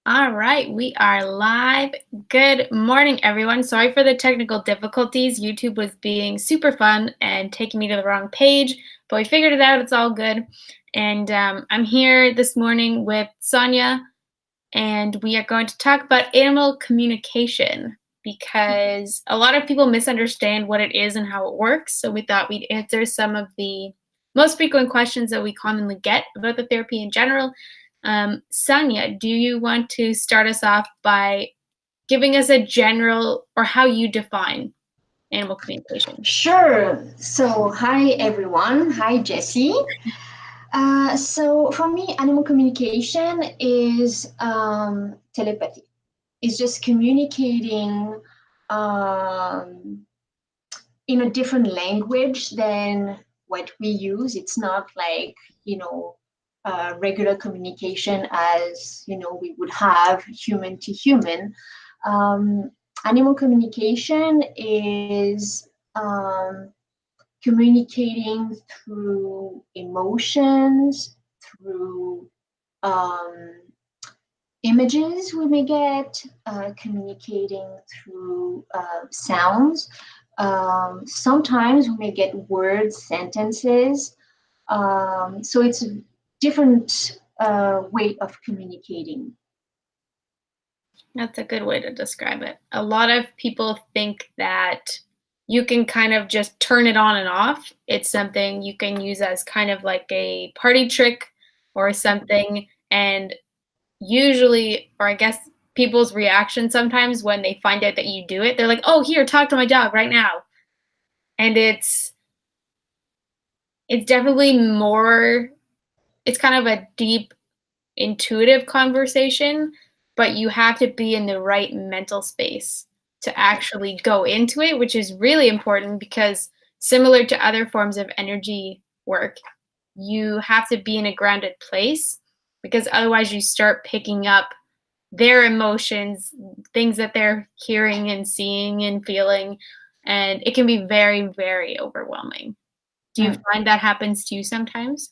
All right, we are live. Good morning, everyone. Sorry for the technical difficulties. YouTube was being super fun and taking me to the wrong page, but we figured it out. It's all good. And I'm here this morning with Sonia, and we are going to talk about animal communication because a lot of people misunderstand what it is and how it works. So we thought we'd answer some of the most frequent questions that we commonly get about the therapy in general. Sonia, do you want to start us off by giving us a general or how you define animal communication? Sure. So, hi everyone. Hi Jesse. So, for me, animal communication is telepathy. It's just communicating um, in a different language than what we use. It's not like, you know, regular communication as, we would have human to human. Um, Animal communication is communicating through emotions, through um, images we may get, communicating through sounds. Sometimes we may get words, sentences. So it's a different way of communicating. That's a good way to describe it. A lot of people think that you can kind of just turn it on and off. It's something you can use as kind of like a party trick or something. And usually, or I guess people's reaction sometimes when they find out that you do it, they're like, "Oh, here, talk to my dog right now." And it's definitely more it's kind of a deep intuitive conversation, but you have to be in the right mental space to actually go into it, which is really important because similar to other forms of energy work, you have to be in a grounded place because otherwise you start picking up their emotions, things that they're hearing and seeing and feeling, and it can be very, very overwhelming. Do you Mm. find that happens to you sometimes?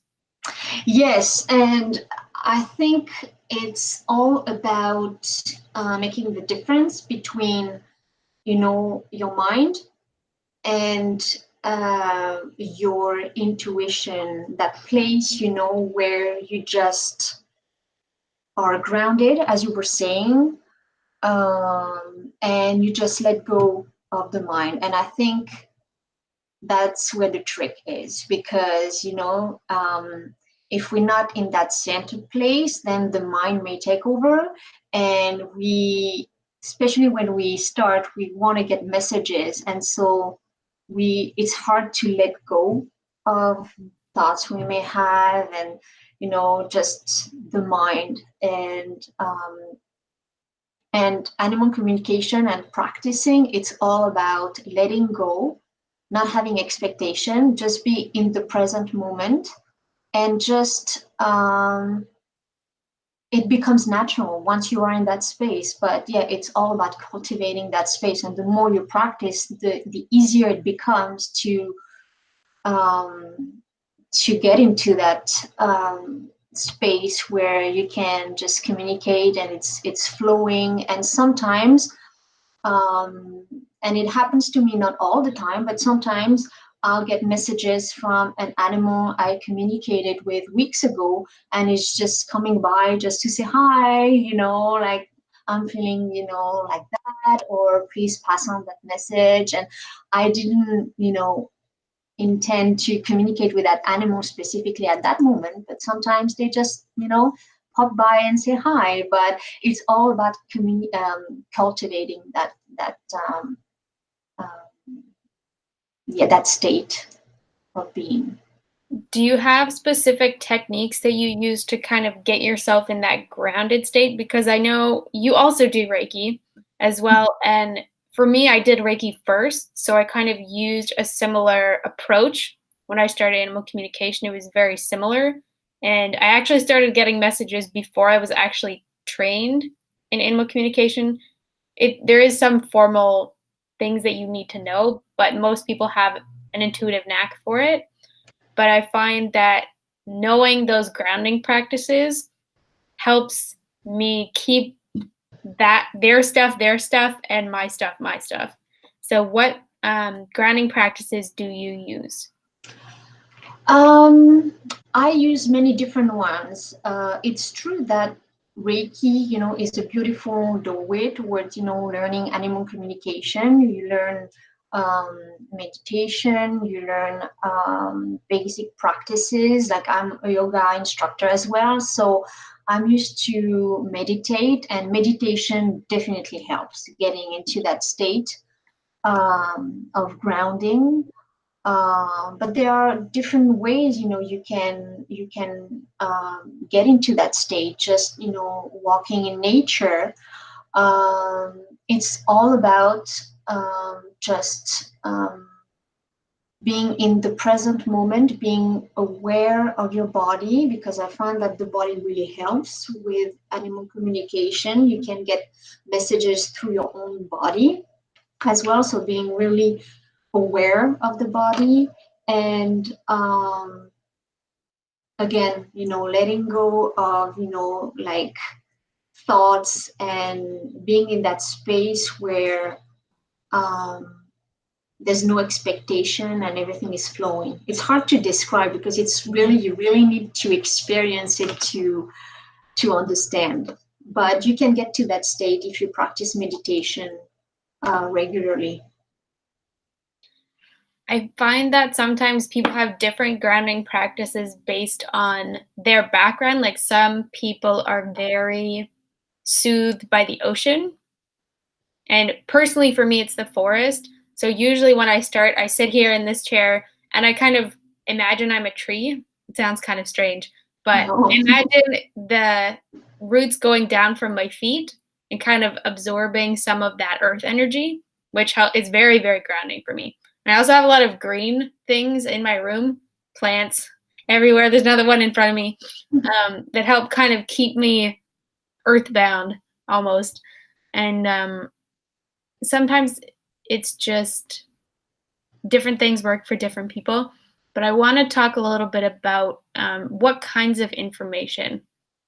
Yes, and I think it's all about making the difference between, your mind and your intuition, that place, where you just are grounded, as you were saying, and you just let go of the mind. And I think that's where the trick is because, if we're not in that center place, then the mind may take over. And especially when we start, we want to get messages. And so it's hard to let go of thoughts we may have and, just the mind. And animal communication and practicing, it's all about letting go, not having expectation, just be in the present moment, and just it becomes natural once you are in that space. But yeah, it's all about cultivating that space, and the more you practice, the easier it becomes um, to get into that space where you can just communicate and it's flowing. And sometimes um, and it happens to me not all the time, but sometimes I'll get messages from an animal I communicated with weeks ago, and it's just coming by just to say hi, like I'm feeling, like that, or please pass on that message. And I didn't, intend to communicate with that animal specifically at that moment, but sometimes they just, pop by and say hi. But it's all about cultivating that um, um, yeah, that state of being. Do you have specific techniques that you use to kind of get yourself in that grounded state? Because I know you also do Reiki as well. And for me, I did Reiki first. So I kind of used a similar approach when I started animal communication. It was very similar. And I actually started getting messages before I was actually trained in animal communication. There is some formal things that you need to know, but most people have an intuitive knack for it. But I find that knowing those grounding practices helps me keep that their stuff, and my stuff, my stuff. So what grounding practices do you use? Um, I use many different ones. It's true that Reiki, is a beautiful doorway towards, learning animal communication. You learn meditation, you learn basic practices. Like I'm a yoga instructor as well, so I'm used to meditate, and meditation definitely helps getting into that state of grounding. But there are different ways, you can get into that state. Just walking in nature. It's all about just being in the present moment, being aware of your body, because I find that the body really helps with animal communication. You can get messages through your own body as well. So being really aware of the body, and again, letting go of, like thoughts, and being in that space where um, there's no expectation and everything is flowing. It's hard to describe because it's really, you really need to experience it to understand. But you can get to that state if you practice meditation regularly. I find that sometimes people have different grounding practices based on their background. Like some people are very soothed by the ocean. And personally, for me, it's the forest. So usually when I start, I sit here in this chair and I kind of imagine I'm a tree. It sounds kind of strange, but No. imagine the roots going down from my feet and kind of absorbing some of that earth energy, which is very, very grounding for me. And I also have a lot of green things in my room, plants everywhere. There's another one in front of me that help kind of keep me earthbound almost. And sometimes it's just different things work for different people. But I want to talk a little bit about what kinds of information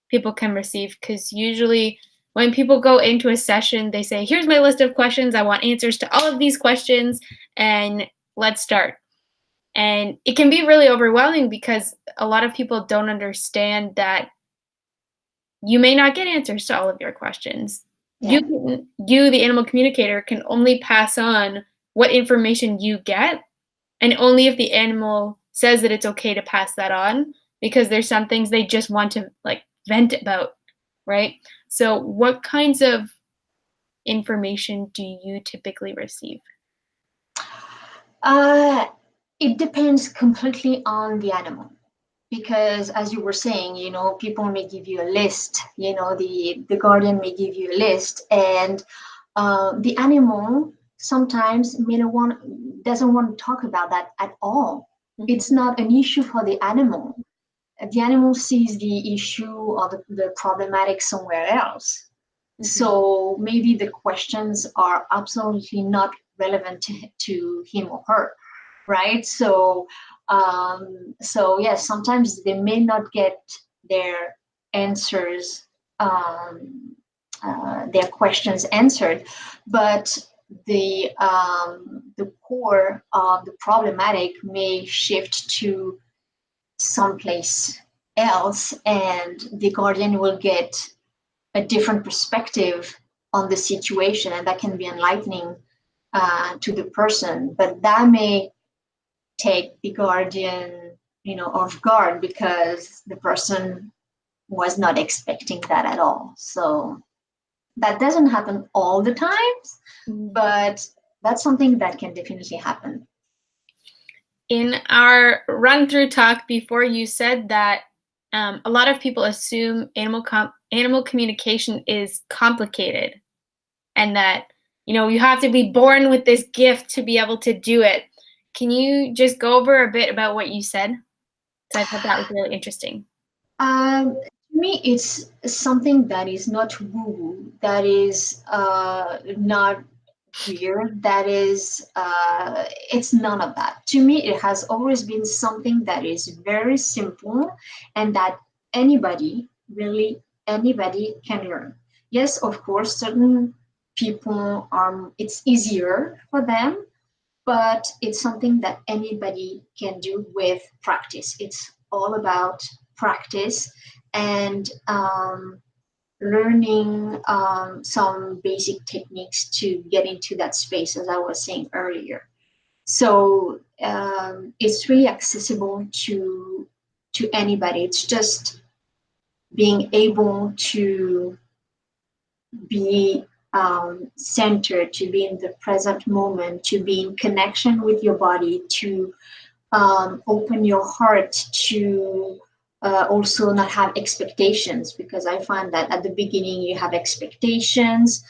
people can receive, because usually when people go into a session, they say, here's my list of questions. I want answers to all of these questions, and let's start. And it can be really overwhelming because a lot of people don't understand that you may not get answers to all of your questions. Yeah. You, the animal communicator, can only pass on what information you get, and only if the animal says that it's okay to pass that on, because there's some things they just want to like vent about, right? So what kinds of information do you typically receive? Uh, it depends completely on the animal, because as you were saying, people may give you a list, the guardian may give you a list, and the animal sometimes doesn't want to talk about that at all. It's not an issue for the animal. The animal sees the issue or the problematic somewhere else. So maybe the questions are absolutely not relevant to him or her, right? So yes, sometimes they may not get their answers, their questions answered, but the core of the problematic may shift to someplace else, and the guardian will get a different perspective on the situation, and that can be enlightening to the person. But that may take the guardian, off guard, because the person was not expecting that at all. So that doesn't happen all the times, but that's something that can definitely happen. In our run through talk before, you said that a lot of people assume animal communication is complicated, and that you have to be born with this gift to be able to do it. Can you just go over a bit about what you said? So I thought that was really interesting. To me, it's something that is not woo-woo, that is not weird, that is, it's none of that. To me, it has always been something that is very simple, and that anybody, really anybody, can learn. yes, of course, certain people, it's easier for them, but it's something that anybody can do with practice. It's all about practice and learning some basic techniques to get into that space, as I was saying earlier. So it's really accessible to anybody. It's just being able to be centered, to be in the present moment, to be in connection with your body, to open your heart, to also not have expectations, because I find that at the beginning you have expectations,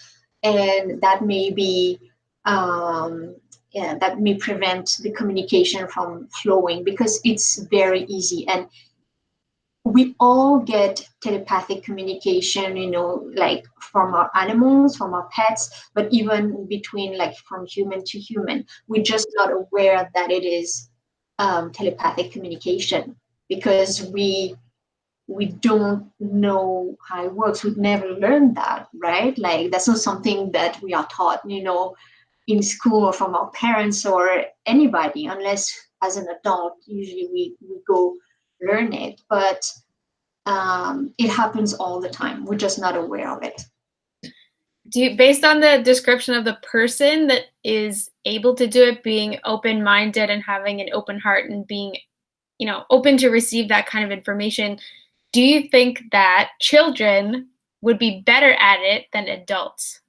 and that may be yeah, that may prevent the communication from flowing, because it's very easy. And we all get telepathic communication, like from our animals, from our pets, but even between, like, from human to human. We're just not aware that it is telepathic communication, because we don't know how it works. We've never learned that, right? Like, that's not something that we are taught, in school or from our parents or anybody, unless as an adult, usually we go learn it. But it happens all the time. We're just not aware of it. Based on the description of the person that is able to do it, being open-minded and having an open heart and being, open to receive that kind of information, do you think that children would be better at it than adults?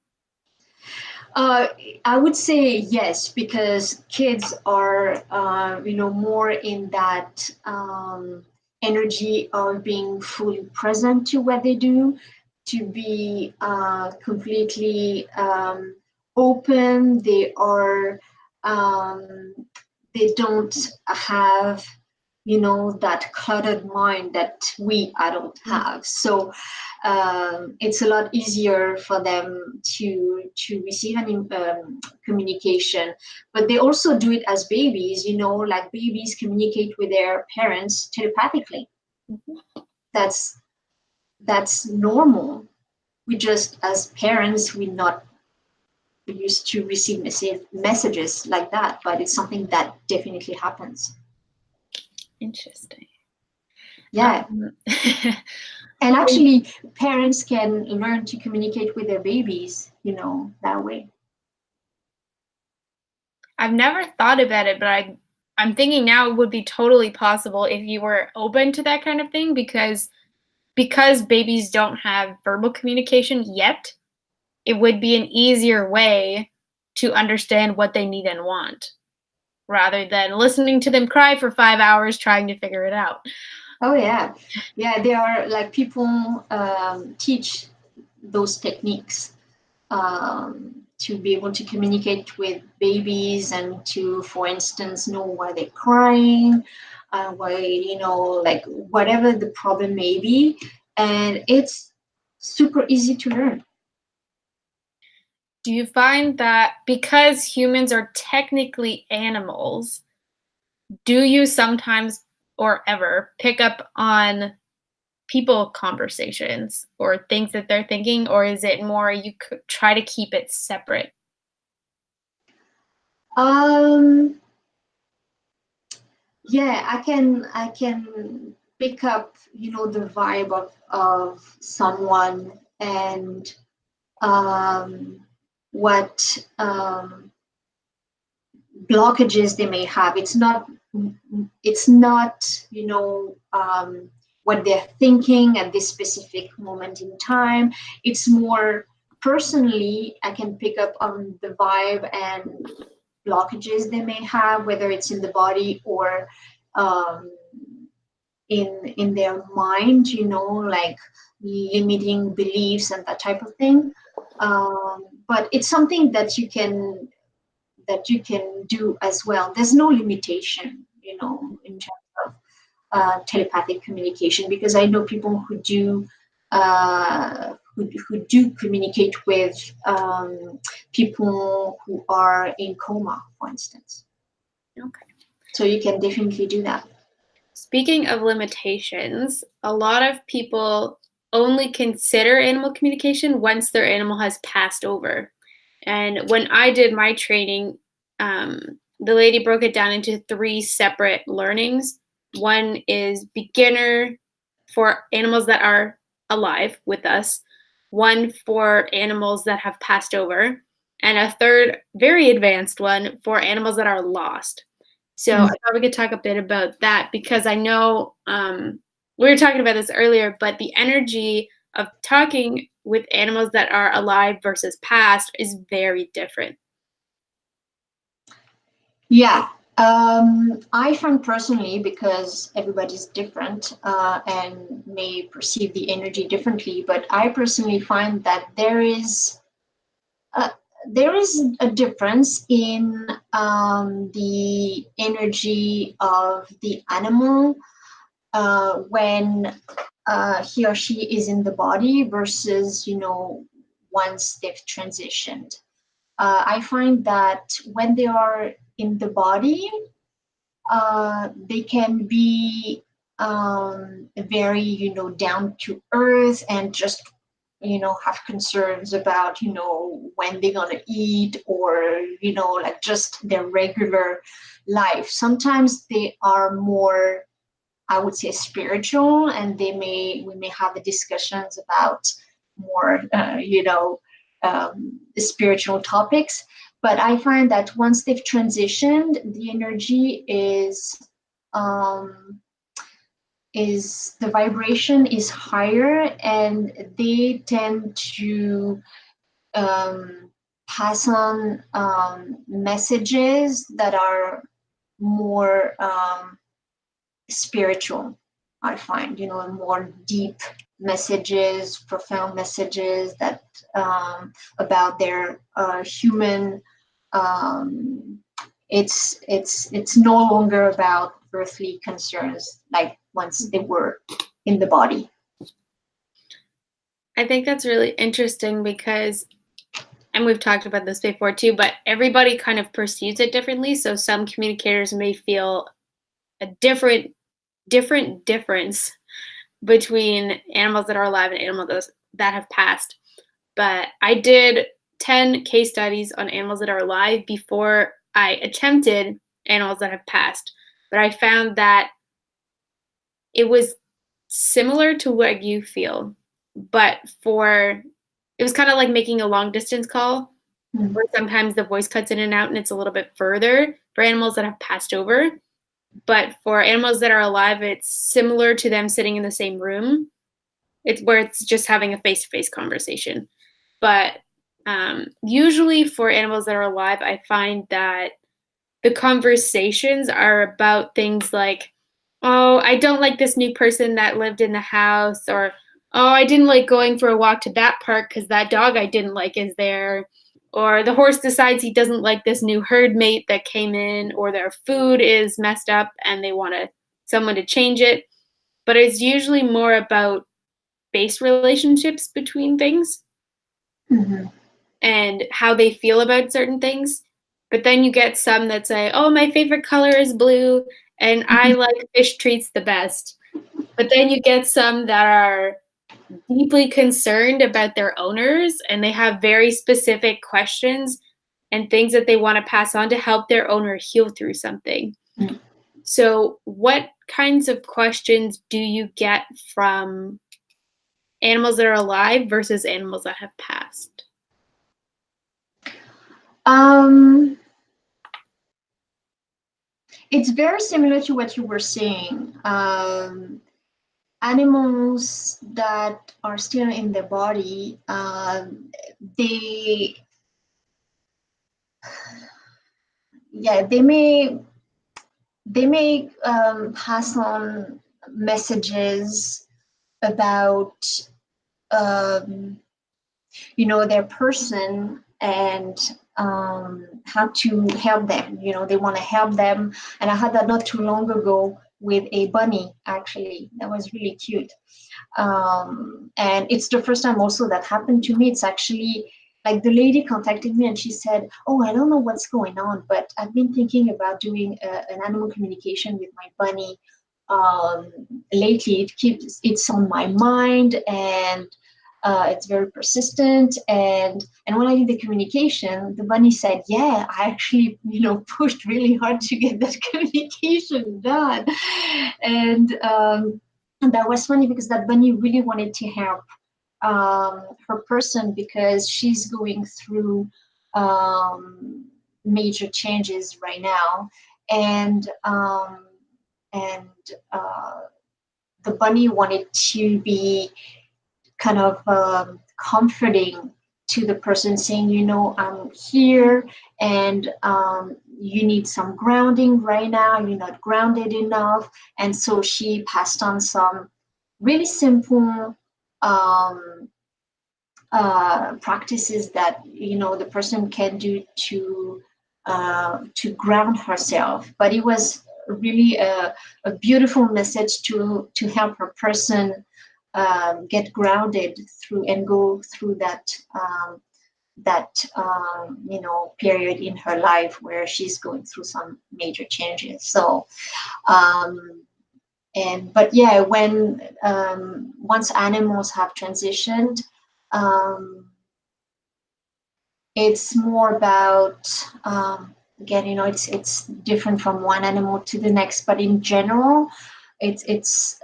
Uh, I would say yes, because kids are, more in that energy of being fully present to what they do, to be completely open. Um, they don't have, that cluttered mind that we adults have. So it's a lot easier for them to receive an communication. But they also do it as babies. Like, babies communicate with their parents telepathically. Mhm. That's normal. We just, as parents, we're not used to receive messages like that, but it's something that definitely happens. Interesting. Yeah. Um, And actually, parents can learn to communicate with their babies, that way. I've never thought about it, but I'm thinking now it would be totally possible if you were open to that kind of thing, because babies don't have verbal communication yet. It would be an easier way to understand what they need and want, rather than listening to them cry for 5 hours trying to figure it out. Oh, yeah. Yeah, there are, like, people teach those techniques to be able to communicate with babies, and to, for instance, know why they're crying, why, like, whatever the problem may be. And it's super easy to learn. Do you find that because humans are technically animals, do you sometimes or ever pick up on people conversations or things that they're thinking, or is it more you try to keep it separate? Um, yeah, I can pick up, the vibe of someone, and um, what blockages they may have. It's not what they're thinking at this specific moment in time. It's more personally, I can pick up on the vibe and blockages they may have, whether it's in the body or um, in their mind, like limiting beliefs and that type of thing. But it's something that you can do as well. There's no limitation, in terms of telepathic communication, because I know people who do communicate with people who are in coma, for instance. Okay. So you can definitely do that. Speaking of limitations, a lot of people only consider animal communication once their animal has passed over. And when I did my training, the lady broke it down into three separate learnings. One is beginner for animals that are alive with us, one for animals that have passed over, and a third, very advanced one for animals that are lost. So I thought we could talk a bit about that because I know we were talking about this earlier, but the energy of talking with animals that are alive versus past is very different. Yeah, I find personally, because everybody's different and may perceive the energy differently, but I personally find that uh, there is a difference in the energy of the animal when he or she is in the body versus, once they've transitioned. I find that when they are in the body, they can be very, down to earth and just, have concerns about, when they're going to eat or, like just their regular life. Sometimes they are more, I would say, spiritual, and we may have the discussions about more, spiritual topics. But I find that once they've transitioned, the energy um, is the vibration is higher, and they tend to pass on messages that are more spiritual. I find, more deep messages, profound messages that about their human. Um, it's no longer about earthly concerns like once they were in the body. I think that's really interesting because, and we've talked about this before too, but everybody kind of perceives it differently. So some communicators may feel a different difference between animals that are alive and animals that have passed. But I did 10 case studies on animals that are alive before I attempted animals that have passed. But I found that it was similar to what you feel, but it was kind of like making a long distance call Mm. where sometimes the voice cuts in and out and it's a little bit further for animals that have passed over. But for animals that are alive, it's similar to them sitting in the same room. It's where it's just having a face to face conversation. But usually for animals that are alive, I find that the conversations are about things like, oh, I don't like this new person that lived in the house, or oh, I didn't like going for a walk to that park because that dog I didn't like is there, or the horse decides he doesn't like this new herd mate that came in, or their food is messed up and they want someone to change it. But it's usually more about base relationships between things Mhm. and how they feel about certain things. But then you get some that say, "Oh, my favorite color is blue and I Mhm. like fish treats the best." But then you get some that are deeply concerned about their owners and they have very specific questions and things that they want to pass on to help their owner heal through something. Mm. So, what kinds of questions do you get from animals that are alive versus animals that have passed? Um, it's very similar to what you were saying. Animals that are still in the body, they, yeah, they may pass on messages about um, their person, and how to help them. They want to help them. And I had that not too long ago with a bunny, actually. That was really cute. And it's the first time also that happened to me. It's actually like the lady contacted me and she said, "Oh, I don't know what's going on, but I've been thinking about doing an animal communication with my bunny. um, lately it's on my mind, and it's very persistent. And when I did the communication, the bunny said, yeah, I actually, pushed really hard to get that communication done. And that was funny because that bunny really wanted to help her person, because she's going through major changes right now. And um, and uh, the bunny wanted to be kind of comforting to the person, saying, I'm here, and you need some grounding right now. You're not grounded enough. And so she passed on some really simple um, practices that the person can do to ground herself. But it was really a beautiful message to help her person get grounded through and go through that period in her life where she's going through some major changes. So and but yeah, when once animals have transitioned, um, it's more about again, it's different from one animal to the next, but in general, it's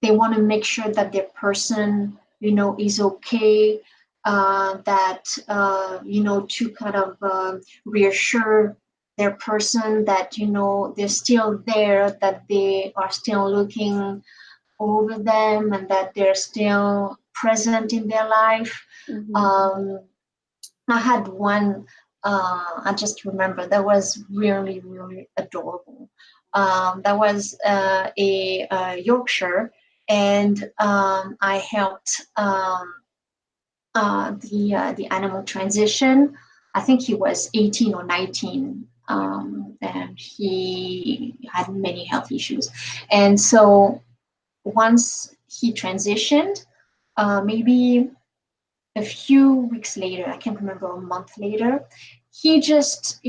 they want to make sure that their person is okay, that to kind of reassure their person that they're still there, that they are still looking over them, and that they're still present in their life. um, I had one, I just remember, that was really, really adorable. That was a Yorkshire, and I helped the animal transition. I think he was 18 or 19, and he had many health issues. And so once he transitioned, maybe a few weeks later, I can't remember, a month later, he just,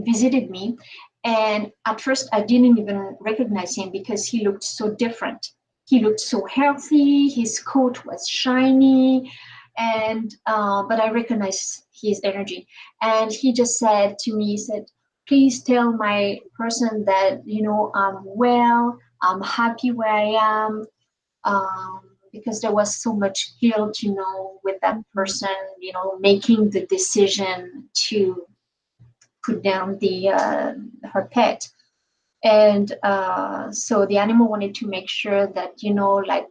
visited me. And at first, I didn't even recognize him because he looked so different. He looked so healthy. His coat was shiny, and but I recognized his energy. And he just said to me, he said, "Please tell my person that I'm well. I'm happy where I am." Because there was so much guilt, with that person, making the decision to put down the her pet. And so the animal wanted to make sure that, like,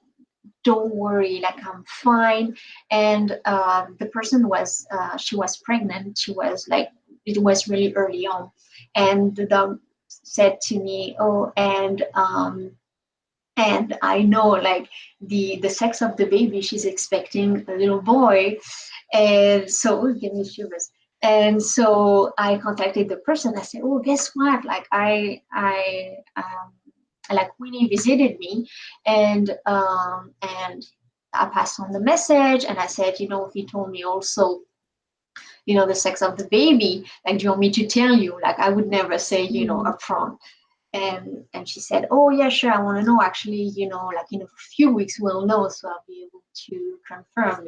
don't worry, like, I'm fine. And the person was, she was pregnant. She was like, it was really early on. And the dog said to me, oh, and I know, like, the sex of the baby, she's expecting a little boy. And so, oh, give me shivers. And so I contacted the person. I said, oh, guess what, like, like, Winnie visited me, and I passed on the message, and I said, he told me also, the sex of the baby. Like, do you want me to tell you? Like, I would never say, upfront. And she said, oh yeah, sure, I want to know, actually, like, in a few weeks we'll know, so I'll be able to confirm,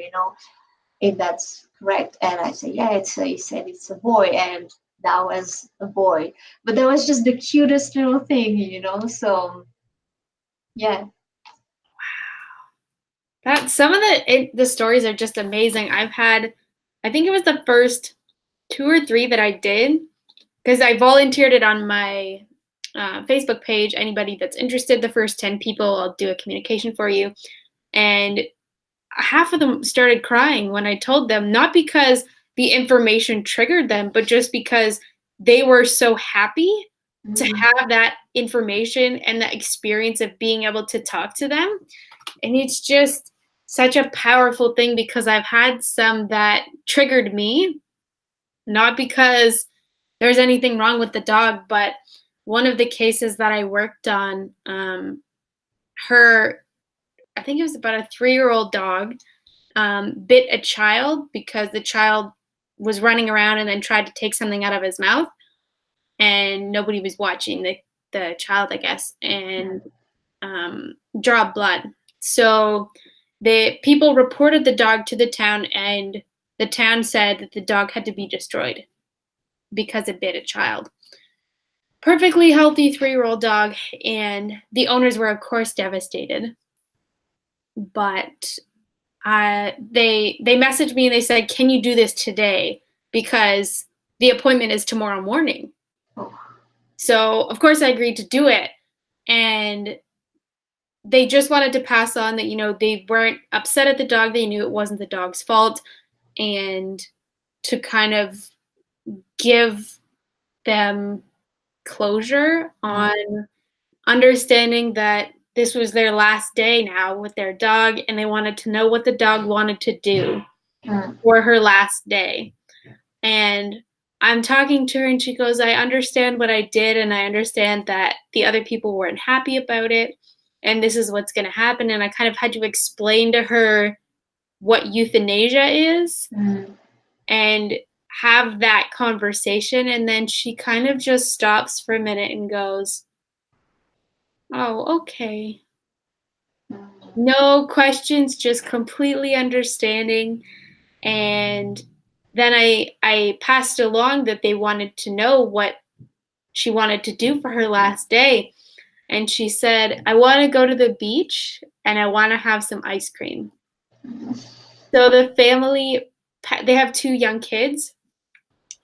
if that's correct. And I said, yeah, he said it's a boy, and that was a boy. But that was just the cutest little thing, so yeah. That some of the stories are just amazing. I think it was the first two or three that I did, because I volunteered it on my Facebook page. Anybody that's interested, the first 10 people, I'll do a communication for you. And half of them started crying when I told them, not because the information triggered them, but just because they were so happy to have that information and that experience of being able to talk to them. And it's just such a powerful thing, because I've had some that triggered me, not because there's anything wrong with the dog, but one of the cases that I worked on, her, I think it was about a 3-year-old dog, bit a child because the child was running around and then tried to take something out of his mouth, and nobody was watching. the child, I guess, and draw blood. So the people reported the dog to the town, and the town said that the dog had to be destroyed because it bit a child. Perfectly healthy 3-year-old dog, and the owners were, of course, devastated. But they messaged me and they said, "Can you do this today? Because the appointment is tomorrow morning." Oh. So of course I agreed to do it, and they just wanted to pass on that, they weren't upset at the dog. They knew it wasn't the dog's fault, and to kind of give them closure on understanding that this was their last day now with their dog, and they wanted to know what the dog wanted to do for her last day. And I'm talking to her, and she goes, "I understand what I did, and I understand that the other people weren't happy about it, and this is what's going to happen." And I kind of had to explain to her what euthanasia is and have that conversation. And then she kind of just stops for a minute and goes, "Oh, okay." No questions, just completely understanding. And then I passed along that they wanted to know what she wanted to do for her last day. And she said, "I want to go to the beach and I want to have some ice cream." So the family, they have 2 young kids,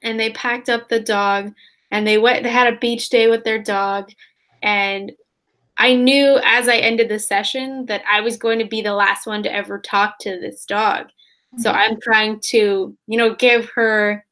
and they packed up the dog and they had a beach day with their dog. And I knew as I ended the session that I was going to be the last one to ever talk to this dog. So I'm trying to, give her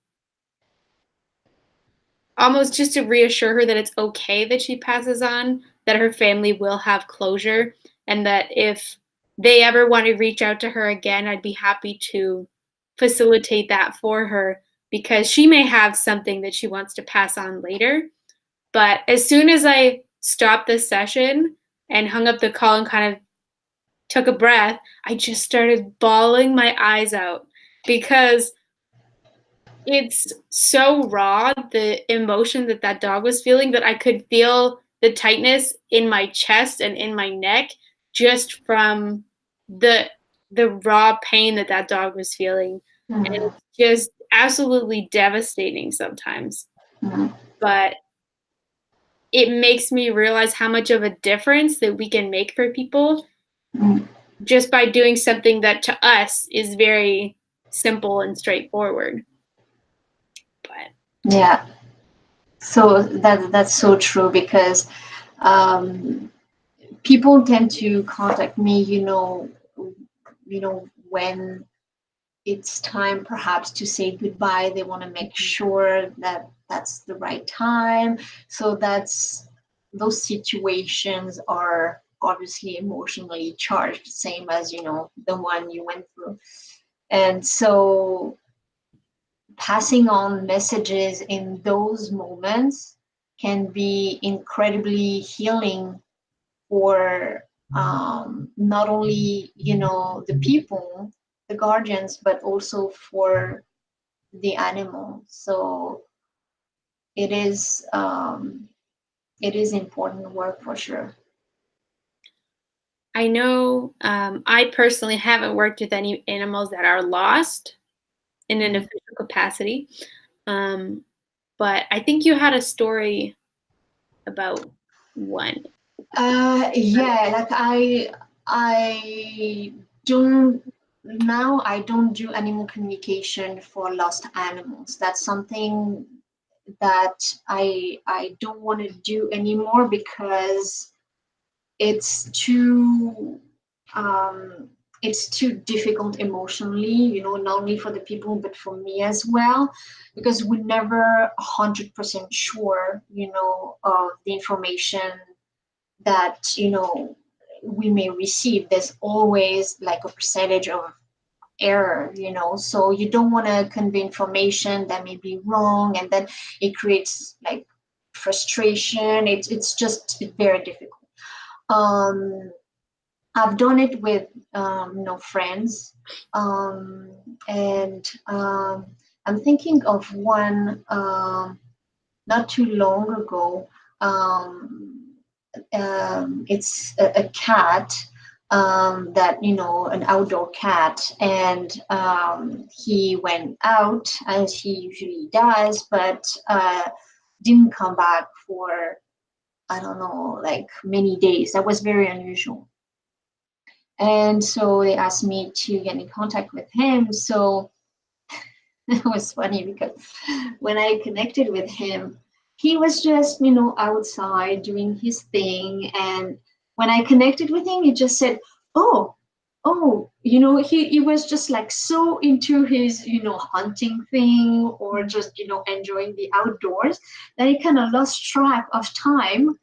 almost just to reassure her that it's okay that she passes on, that her family will have closure, and that if they ever want to reach out to her again, I'd be happy to facilitate that for her, because she may have something that she wants to pass on later. But as soon as I stopped the session and hung up the call and kind of took a breath, I just started bawling my eyes out, because it's so raw, the emotion that that dog was feeling, that I could feel the tightness in my chest and in my neck just from the the raw pain that that dog was feeling. And it's just absolutely devastating sometimes. But it makes me realize how much of a difference that we can make for people just by doing something that to us is very simple and straightforward. But Yeah. So that's so true, because people tend to contact me, when it's time perhaps to say goodbye. They want to make sure that that's the right time. So those situations are obviously emotionally charged, same as the one you went through. And so passing on messages in those moments can be incredibly healing for not only the people, the guardians, but also for the animal. So it is important work for sure. I know I personally haven't worked with any animals that are lost in an official capacity, um, but I think you had a story about one. Yeah, like I don't now I don't do animal communication for lost animals. That's something that I don't want to do anymore, because it's too um, it's too difficult emotionally, not only for the people but for me as well, because we're never 100% sure, of the information that we may receive. There's always like a percentage of error, so you don't want to convey information that may be wrong, and then it creates like frustration. It's just very difficult. um I've done it with friends, and I'm thinking of one not too long ago. Um, it's a cat that, an outdoor cat, and he went out as he usually does, but didn't come back for, I don't know, like many days. That was very unusual. And so they asked me to get in contact with him. So it was funny because when I connected with him, he was just, outside doing his thing. And when I connected with him, he just said, "Oh, oh," he was just like so into his, hunting thing, or just, enjoying the outdoors, that he kind of lost track of time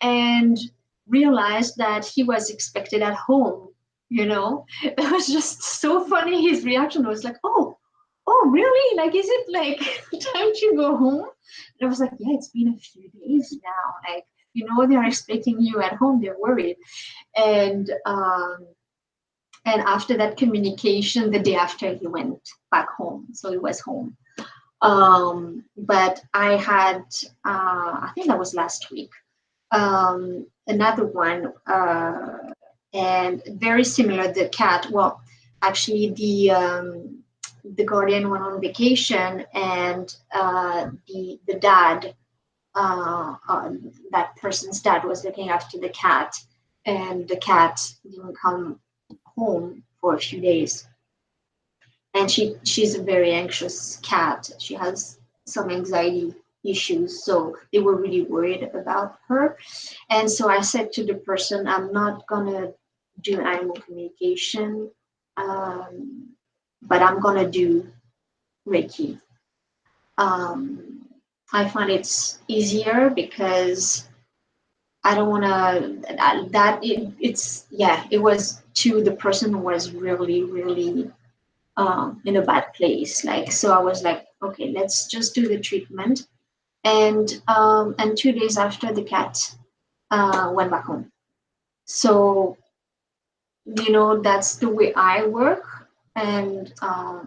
and realized that he was expected at home. It was just so funny. His reaction was like, "Oh, really? Like, is it like time to go home?" And I was like, "Yeah, it's been a few days now. Like, they're expecting you at home. They're worried." And and after that communication, the day after, he went back home, so he was home. But I had, I think that was last week, another one, and very similar. The cat, well, actually, the guardian went on vacation, and the dad, that person's dad, was looking after the cat, and the cat didn't come home for a few days. And she's a very anxious cat. She has some anxiety issues, so they were really worried about her. And so I said to the person, "I'm not gonna do animal communication, um, but I'm gonna do Reiki." um, I find it's easier because I don't want to, it's, yeah, it was to the person who was really, really in a bad place. Like, so I was like, "Okay, let's just do the treatment." And 2 days after, the cat went back home. So, that's the way I work, and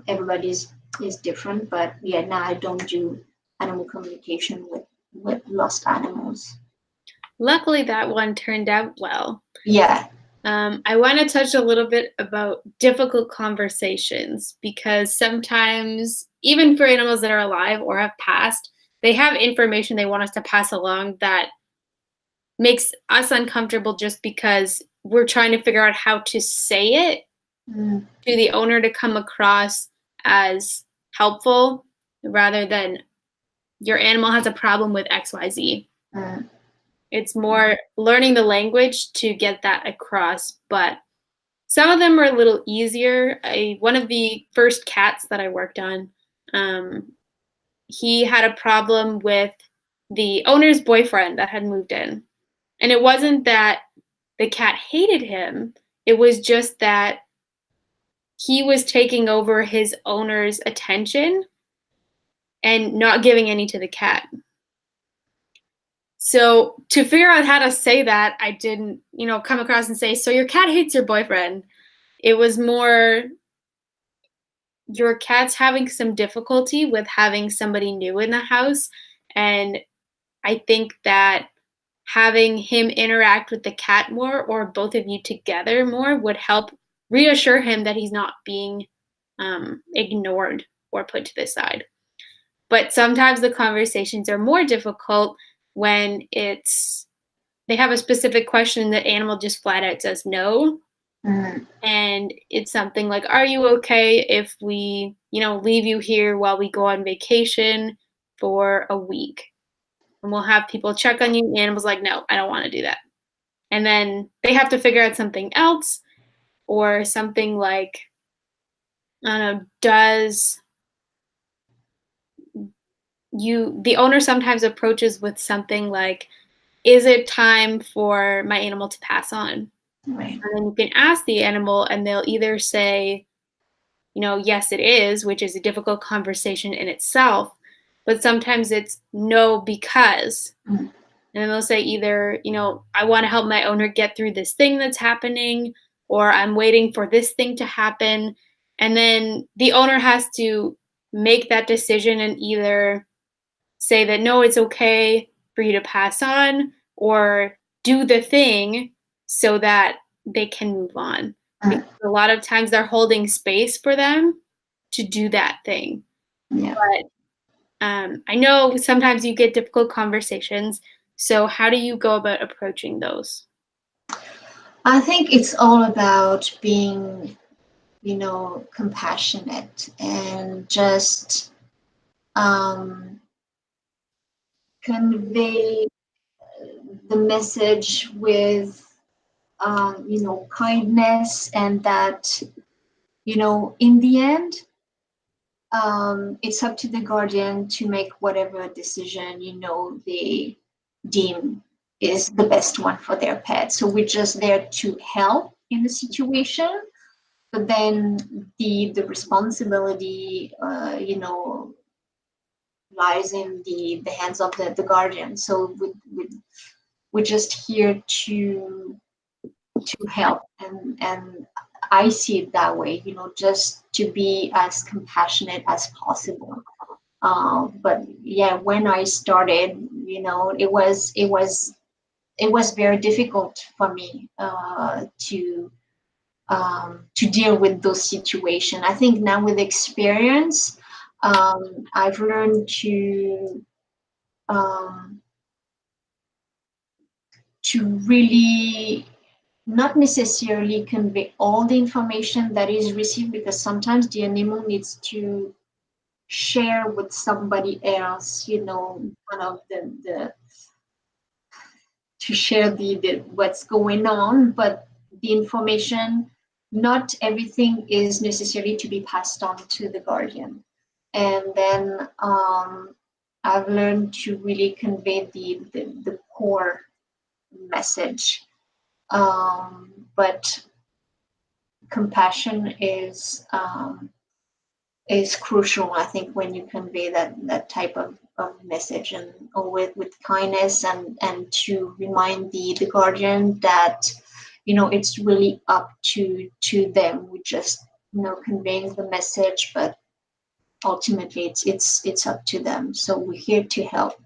everybody's is different. But yeah, now I don't do animal communication with lost animals. Luckily, that one turned out well. Yeah. I want to touch a little bit about difficult conversations, because sometimes, even for animals that are alive or have passed, they have information they want us to pass along that makes us uncomfortable just because we're trying to figure out how to say it Mm, to the owner to come across as helpful, rather than your animal has a problem with XYZ. mm, It's more learning the language to get that across, but some of them are a little easier. One of the first cats that I worked on, um, he had a problem with the owner's boyfriend that had moved in. And it wasn't that the cat hated him, it was just that he was taking over his owner's attention and not giving any to the cat. So to figure out how to say that, I didn't, come across and say, "So your cat hates your boyfriend." It was more, your cat's having some difficulty with having somebody new in the house. And I think that having him interact with the cat more, or both of you together more, would help reassure him that he's not being ignored or put to the side. But sometimes the conversations are more difficult when they have a specific question, the animal just flat out says no. mm, And it's something like, "Are you okay if we, leave you here while we go on vacation for a week? And we'll have people check on you." The animal's like, "No, I don't want to do that." And then they have to figure out something else, or something like, I don't know, the owner sometimes approaches with something like, "Is it time for my animal to pass on?" right. And then you can ask the animal, and they'll either say, "Yes, it is," which is a difficult conversation in itself. But sometimes it's no, because. Mm, And then they'll say either, "I want to help my owner get through this thing that's happening," or "I'm waiting for this thing to happen." And then the owner has to make that decision and either say that, "No, it's okay. for you to pass on or do the thing so that they can move on. Mm, Because a lot of times they're holding space for them to do that thing. yeah. But I know sometimes you get difficult conversations. So, how do you go about approaching those? I think it's all about being, compassionate and just um, convey the message with, kindness, and that, in the end, it's up to the guardian to make whatever decision, they deem is the best one for their pet. So we're just there to help in the situation, but then the responsibility, lies in the hands of the guardian. So we're just here to help, and I see it that way, just to be as compassionate as possible. But yeah, when I started, it was very difficult for me to deal with those situations. I think now with experience, I've learned um, to really not necessarily convey all the information that is received, because sometimes the animal needs to share with somebody else, kind of the to share the what's going on, but the information, not everything is necessary to be passed on to the guardian. And then I've learned to really convey the core message. But compassion is crucial, I think, when you convey that type of message, and always with kindness, and to remind the guardian that it's really up to them. We just conveying the message, but ultimately it's up to them. So we're here to help.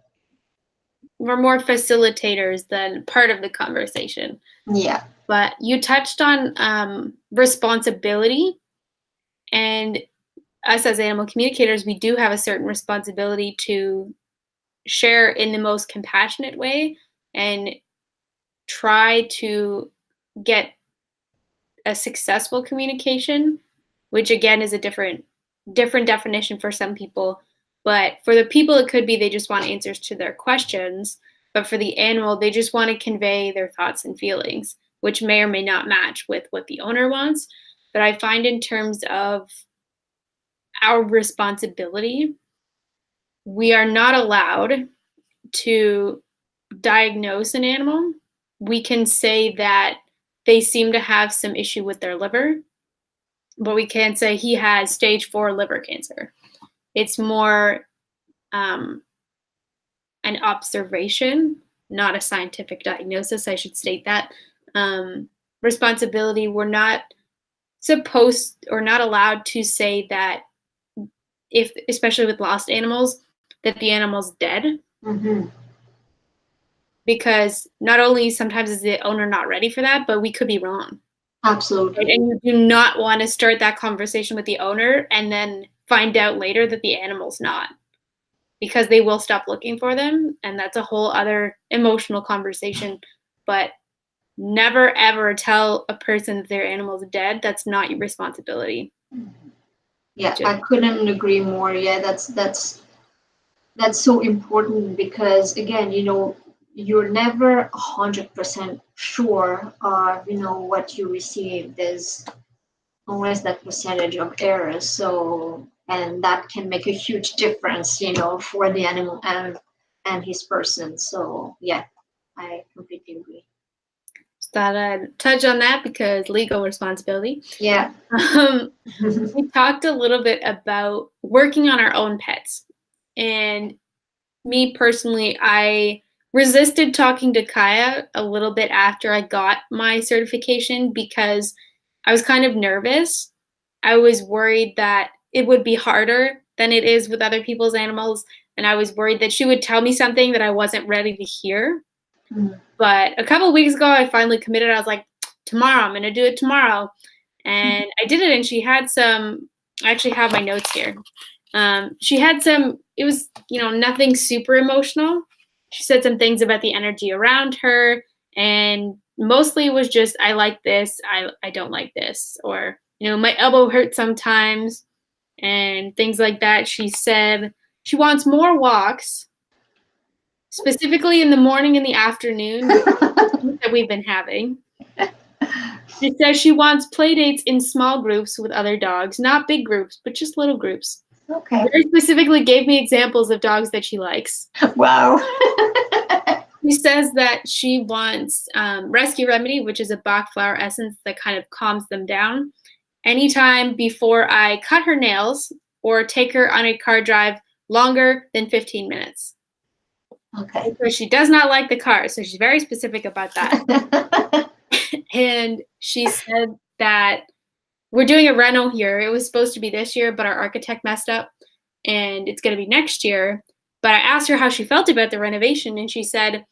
We're more facilitators than part of the conversation. Yeah. But you touched on responsibility, and us as animal communicators, we do have a certain responsibility to share in the most compassionate way and try to get a successful communication, which again is a different definition for some people. But for the people, it could be they just want answers to their questions. But for the animal, they just want to convey their thoughts and feelings, which may or may not match with what the owner wants. But I find in terms of our responsibility, we are not allowed to diagnose an animal. We can say that they seem to have some issue with their liver, but we can't say he has stage 4 liver cancer. It's more um, an observation, not a scientific diagnosis. I should state that. Responsibility, we're not supposed or not allowed to say that, if especially with lost animals, that the animal's dead, Mm-hmm. because not only sometimes is the owner not ready for that, but we could be wrong. Right? Absolutely. And you do not want to start that conversation with the owner and then find out later that the animal's not, because they will stop looking for them. And that's a whole other emotional conversation. But never ever tell a person that their animal's dead. That's not your responsibility. Yeah, Just I couldn't agree more. Yeah, that's so important, because again, you're never 100% sure of what you receive. There's always that percentage of errors, so, and that can make a huge difference, for the animal and his person. So yeah, I completely agree. thought I'd touch on that because legal responsibility. Yeah. Um, we talked a little bit about working on our own pets. And me personally, I resisted talking to Kaya a little bit after I got my certification because I was kind of nervous. I was worried that it would be harder than it is with other people's animals. and I was worried that she would tell me something that I wasn't ready to hear. Mm. But a couple of weeks ago, I finally committed. I was like, tomorrow, I'm going to do it tomorrow. And I did it, and she had some, I actually have my notes here. She had some, it was, nothing super emotional. She said some things about the energy around her, and mostly it was just, I like this, I don't like this, or, my elbow hurts sometimes, and things like that. She said she wants more walks, specifically in the morning and the afternoon, that we've been having. She says she wants play dates in small groups with other dogs, not big groups, but just little groups. Okay. Very specifically gave me examples of dogs that she likes. Wow. She says that she wants Rescue Remedy, which is a Bach flower essence that kind of calms them down, anytime before I cut her nails or take her on a car drive longer than 15 minutes. Okay. So she does not like the car, so she's very specific about that. And she said that we're doing a reno here. It was supposed to be this year, but our architect messed up, and it's going to be next year. But I asked her how she felt about the renovation, and she said,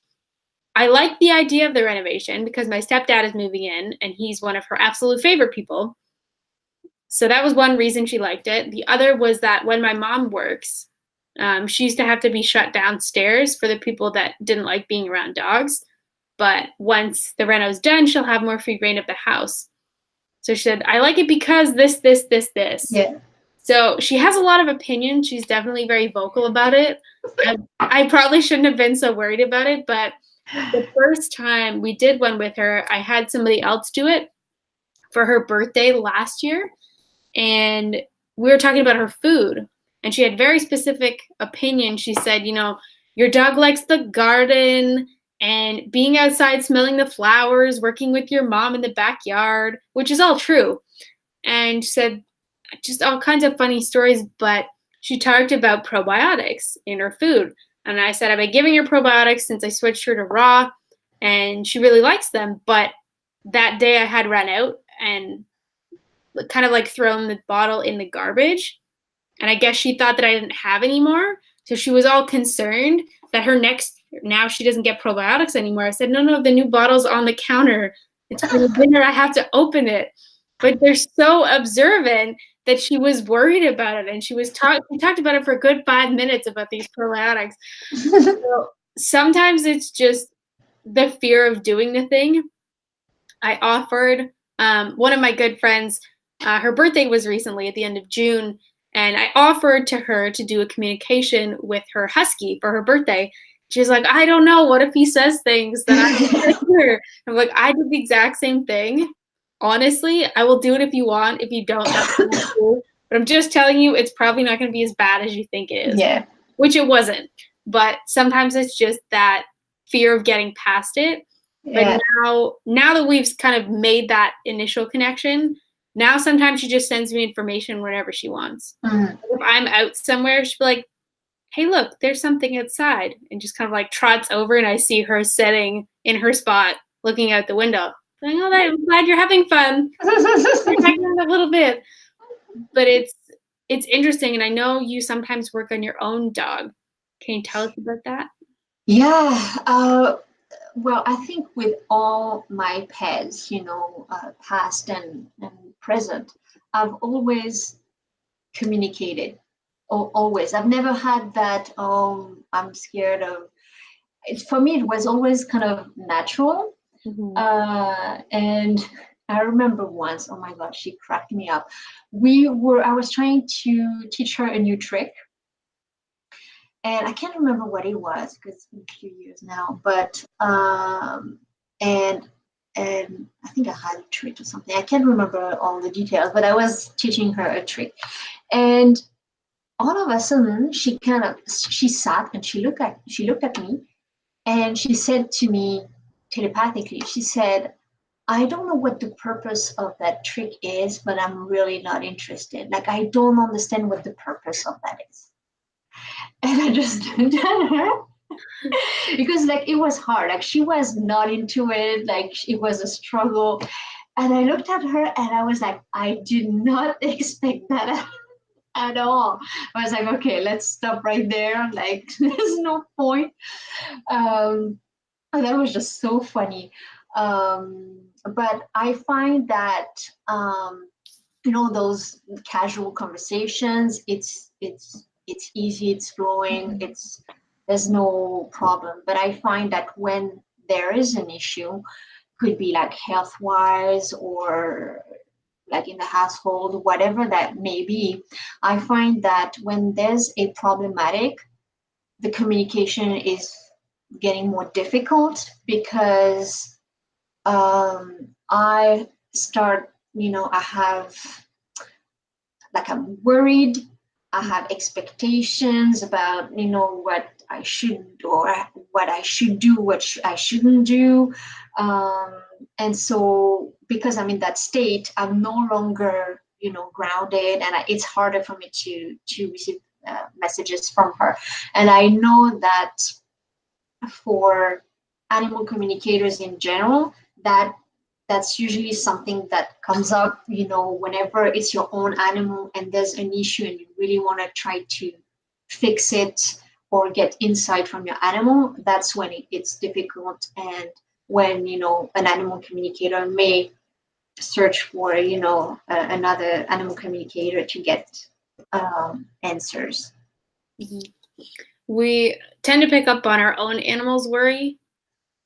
I like the idea of the renovation because my stepdad is moving in, and he's one of her absolute favorite people. So that was one reason she liked it. The other was that when my mom works, she used to have to be shut downstairs for the people that didn't like being around dogs. But once the reno's done, she'll have more free reign of the house. So she said, I like it because this. Yeah. So she has a lot of opinion. She's definitely very vocal about it. I probably shouldn't have been so worried about it, but the first time we did one with her, I had somebody else do it for her birthday last year. And we were talking about her food. And she had very specific opinion. She said, your dog likes the garden and being outside smelling the flowers, working with your mom in the backyard, which is all true. And she said just all kinds of funny stories, but she talked about probiotics in her food. And I said, I've been giving her probiotics since I switched her to raw, and she really likes them. But that day I had run out and kind of like thrown the bottle in the garbage. And I guess she thought that I didn't have any more. So she was all concerned that now she doesn't get probiotics anymore. I said, no, the new bottle's on the counter. It's for the dinner. I have to open it. But they're so observant that she was worried about it. And we talked about it for a good 5 minutes about these probiotics. So sometimes it's just the fear of doing the thing. I offered one of my good friends, her birthday was recently at the end of June, and I offered to her to do a communication with her husky for her birthday. She's like, I don't know. What if he says things that I don't hear? I'm like, I did the exact same thing. Honestly, I will do it if you want. If you don't, that's cool. But I'm just telling you, it's probably not going to be as bad as you think it is. Yeah. Which it wasn't. But sometimes it's just that fear of getting past it. Yeah. But now that we've kind of made that initial connection, now sometimes she just sends me information whenever she wants. Mm. If I'm out somewhere, she'll be like, hey, look, there's something outside. And just kind of like trots over, and I see her sitting in her spot looking out the window. Like, oh, I'm glad you're having fun. A little bit. But it's interesting. And I know you sometimes work on your own dog. Can you tell us about that? Yeah. Well, I think with all my pets, past and present, I've always communicated. Always. I've never had that, I'm scared of. For me, it was always kind of natural. Mm-hmm. And I remember once, oh my God, she cracked me up. I was trying to teach her a new trick. And I can't remember what it was because it's been a few years now, but and I think I had a trick or something. I can't remember all the details, but I was teaching her a trick. And all of a sudden she sat and she looked at me, and she said to me telepathically, she said, I don't know what the purpose of that trick is, but I'm really not interested. Like, I don't understand what the purpose of that is. And I just looked at her because like it was hard. Like she was not into it. Like it was a struggle. And I looked at her and I was like, I did not expect that. at all. I was like, okay, let's stop right there. Like, there's no point. Um, and that was just so funny. But I find that those casual conversations, it's easy, it's flowing, there's no problem. But I find that when there is an issue, could be like health wise or like in the household, whatever that may be, I find that when there's a problematic, the communication is getting more difficult because I start, I have, like, I'm worried. I have expectations about, what I should or what I should do, what I shouldn't do. Um, and so because I'm in that state, I'm no longer, grounded, and it's harder for me to receive messages from her. And I know that for animal communicators in general, that's usually something that comes up, whenever it's your own animal and there's an issue and you really want to try to fix it or get insight from your animal. That's when it's difficult, and when, an animal communicator may search for, another animal communicator to get answers. Mhm. We tend to pick up on our own animals' worry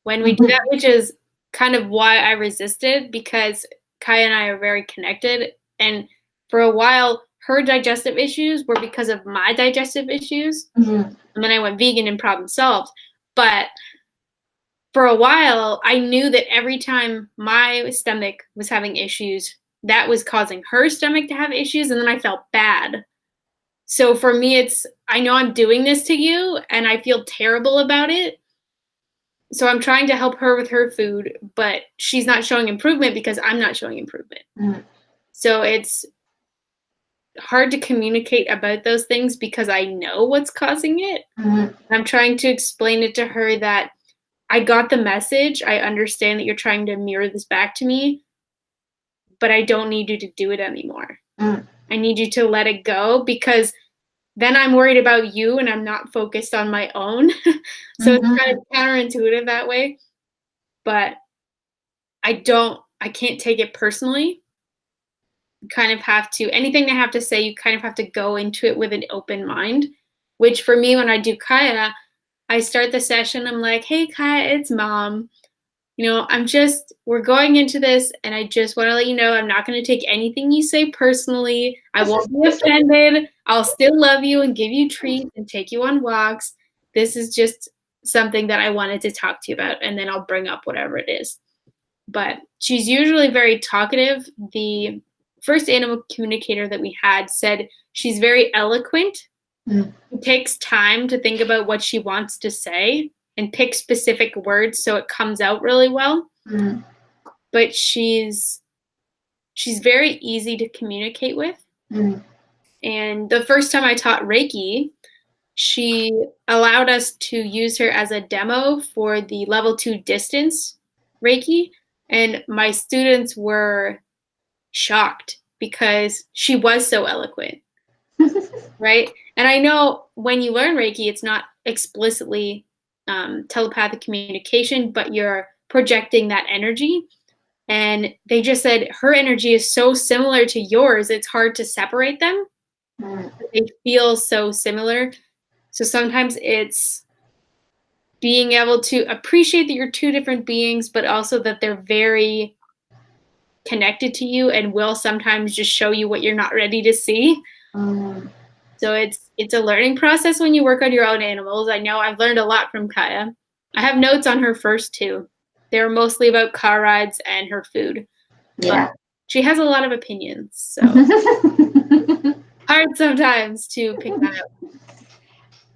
when we do that, Mhm. which is kind of why I resisted, because Kaya and I are very connected. And for a while, her digestive issues were because of my digestive issues. Mhm. And then I went vegan and problem solved. But for a while, I knew that every time my stomach was having issues, that was causing her stomach to have issues. And then I felt bad. So for me, I know I'm doing this to you and I feel terrible about it. So I'm trying to help her with her food, but she's not showing improvement because I'm not showing improvement. Mhm. So it's hard to communicate about those things because I know what's causing it. Mhm. I'm trying to explain it to her that I got the message. I understand that you're trying to mirror this back to me, but I don't need you to do it anymore. Mhm. I need you to let it go, because then I'm worried about you and I'm not focused on my own. So it's kind Mhm. of counterintuitive that way, but I can't take it personally. You kind of have to, anything they have to say, you kind of have to go into it with an open mind, which for me, when I do Kaya, I start the session, I'm like, hey, Kaya, it's mom. We're going into this, and I just want to let you know I'm not going to take anything you say personally. I won't be offended. I'll still love you and give you treats and take you on walks. This is just something that I wanted to talk to you about, and then I'll bring up whatever it is. But she's usually very talkative. The first animal communicator that we had said she's very eloquent. Mhm. She takes time to think about what she wants to say and pick specific words so it comes out really well. Mhm. But she's very easy to communicate with. Mhm. And the first time I taught Reiki, she allowed us to use her as a demo for the level 2 distance Reiki. And my students were shocked because she was so eloquent, right? And I know when you learn Reiki, it's not explicitly telepathic communication, but you're projecting that energy. And they just said her energy is so similar to yours, it's hard to separate them. Mhm. They feel so similar. So sometimes it's being able to appreciate that you're two different beings, but also that they're very connected to you and will sometimes just show you what you're not ready to see. Mhm. So it's a learning process when you work on your own animals. I know I've learned a lot from Kaya. I have notes on her first two. They were mostly about car rides and her food, but Yeah. she has a lot of opinions, so hard sometimes to pick that up.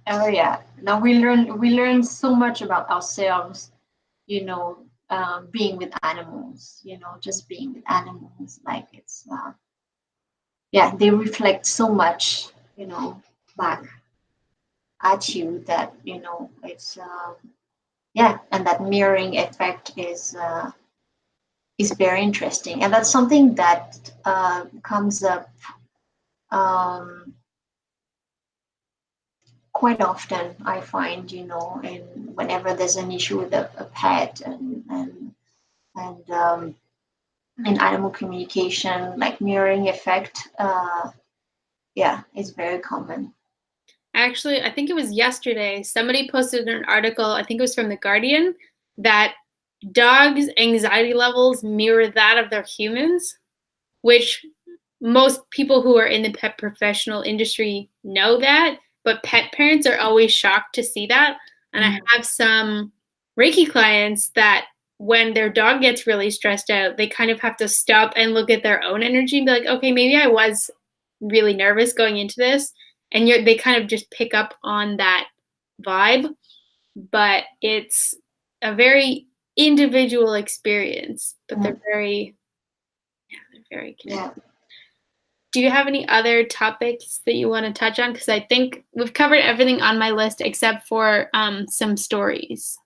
Oh yeah. Now we learn so much about ourselves, being with animals, just being with animals. Like, it's yeah, they reflect so much, back at you, that, it's yeah, and that mirroring effect is very interesting, and that's something that comes up quite often, I find, and whenever there's an issue with a pet and in animal communication, like mirroring effect, yeah, it's very common. Actually, I think it was yesterday, somebody posted an article, I think it was from The Guardian, that dogs' anxiety levels mirror that of their humans, which most people who are in the pet professional industry know that, but pet parents are always shocked to see that. And I Mm, have some Reiki clients that when their dog gets really stressed out, they kind of have to stop and look at their own energy and be like, okay, maybe I was really nervous going into this. And they kind of just pick up on that vibe, but it's a very individual experience, but mm, they're very connected. yeah. Do you have any other topics that you want to touch on? Because I think we've covered everything on my list except for some stories.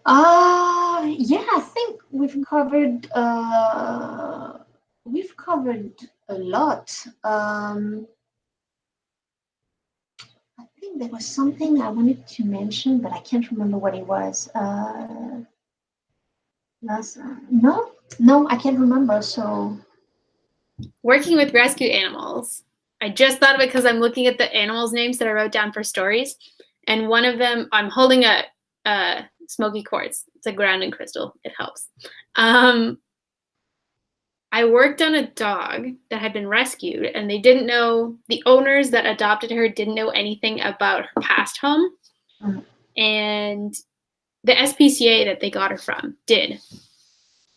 Yeah, I think we've covered a lot. I think there was something I wanted to mention, but I can't remember what it was. No, I can't remember. So, Working with rescue animals. I just thought of it because I'm looking at the animals' names that I wrote down for stories. And one of them, I'm holding a smoky quartz. It's a grounding crystal. It helps. I worked on a dog that had been rescued, and they didn't know, the owners that adopted her didn't know anything about her past home. mm, And the SPCA that they got her from did,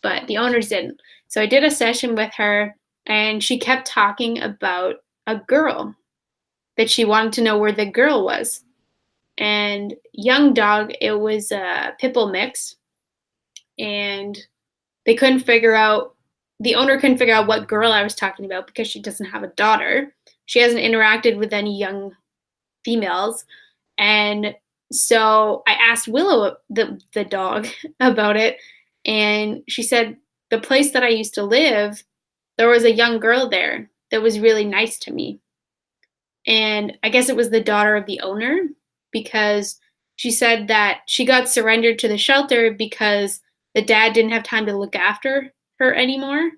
but the owners didn't. So I did a session with her, and she kept talking about a girl, that she wanted to know where the girl was. And young dog, it was a pit bull mix, and they couldn't figure out, the owner couldn't figure out what girl I was talking about because she doesn't have a daughter. She hasn't interacted with any young females. And so I asked Willow, the dog, about it. And she said, the place that I used to live, there was a young girl there that was really nice to me. And I guess it was the daughter of the owner, because she said that she got surrendered to the shelter because the dad didn't have time to look after her anymore.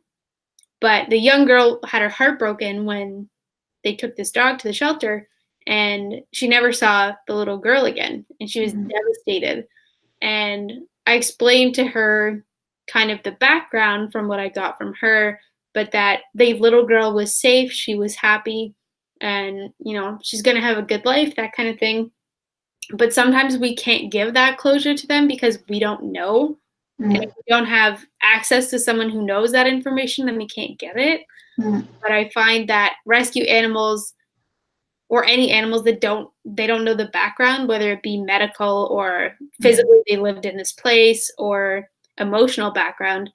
But the young girl had her heart broken when they took this dog to the shelter, and she never saw the little girl again, and she was mm, devastated. And I explained to her kind of the background from what I got from her, but that the little girl was safe, she was happy, and she's going to have a good life, that kind of thing. But sometimes we can't give that closure to them because we don't know. And if mm, we don't have access to someone who knows that information, then we can't get it. mm, But I find that rescue animals, or any animals that don't know the background, whether it be medical or mm, physically they lived in this place or emotional background,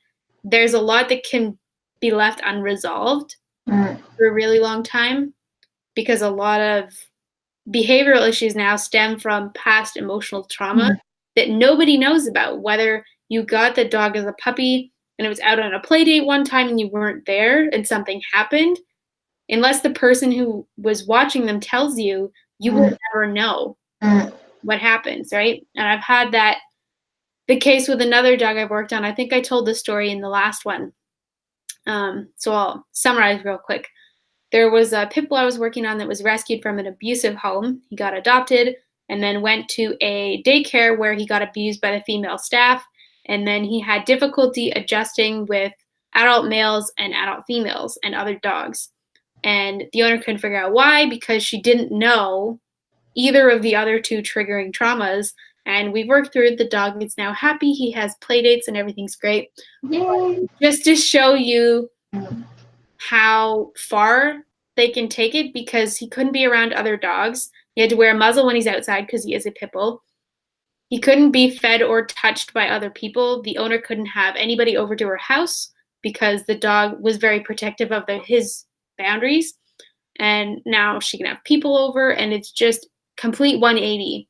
there's a lot that can be left unresolved mm, for a really long time, because a lot of behavioral issues now stem from past emotional trauma mm, that nobody knows about. Whether you got the dog as a puppy and it was out on a play date one time and you weren't there and something happened, unless the person who was watching them tells you, you will mm, never know mm, what happens, right? And I've had that the case with another dog I've worked on. I think I told the story in the last one. So I'll summarize real quick. There was a pit bull I was working on that was rescued from an abusive home. He got adopted and then went to a daycare where he got abused by the female staff. And then he had difficulty adjusting with adult males and adult females and other dogs. And the owner couldn't figure out why, because she didn't know either of the other two triggering traumas. And we worked through it. The dog is now happy. He has play dates and everything's great. yay. Just to show you Mm, how far they can take it, because he couldn't be around other dogs. He had to wear a muzzle when he's outside because he is a pit bull. He couldn't be fed or touched by other people. The owner couldn't have anybody over to her house because the dog was very protective of his boundaries. And now she can have people over, and it's just complete 180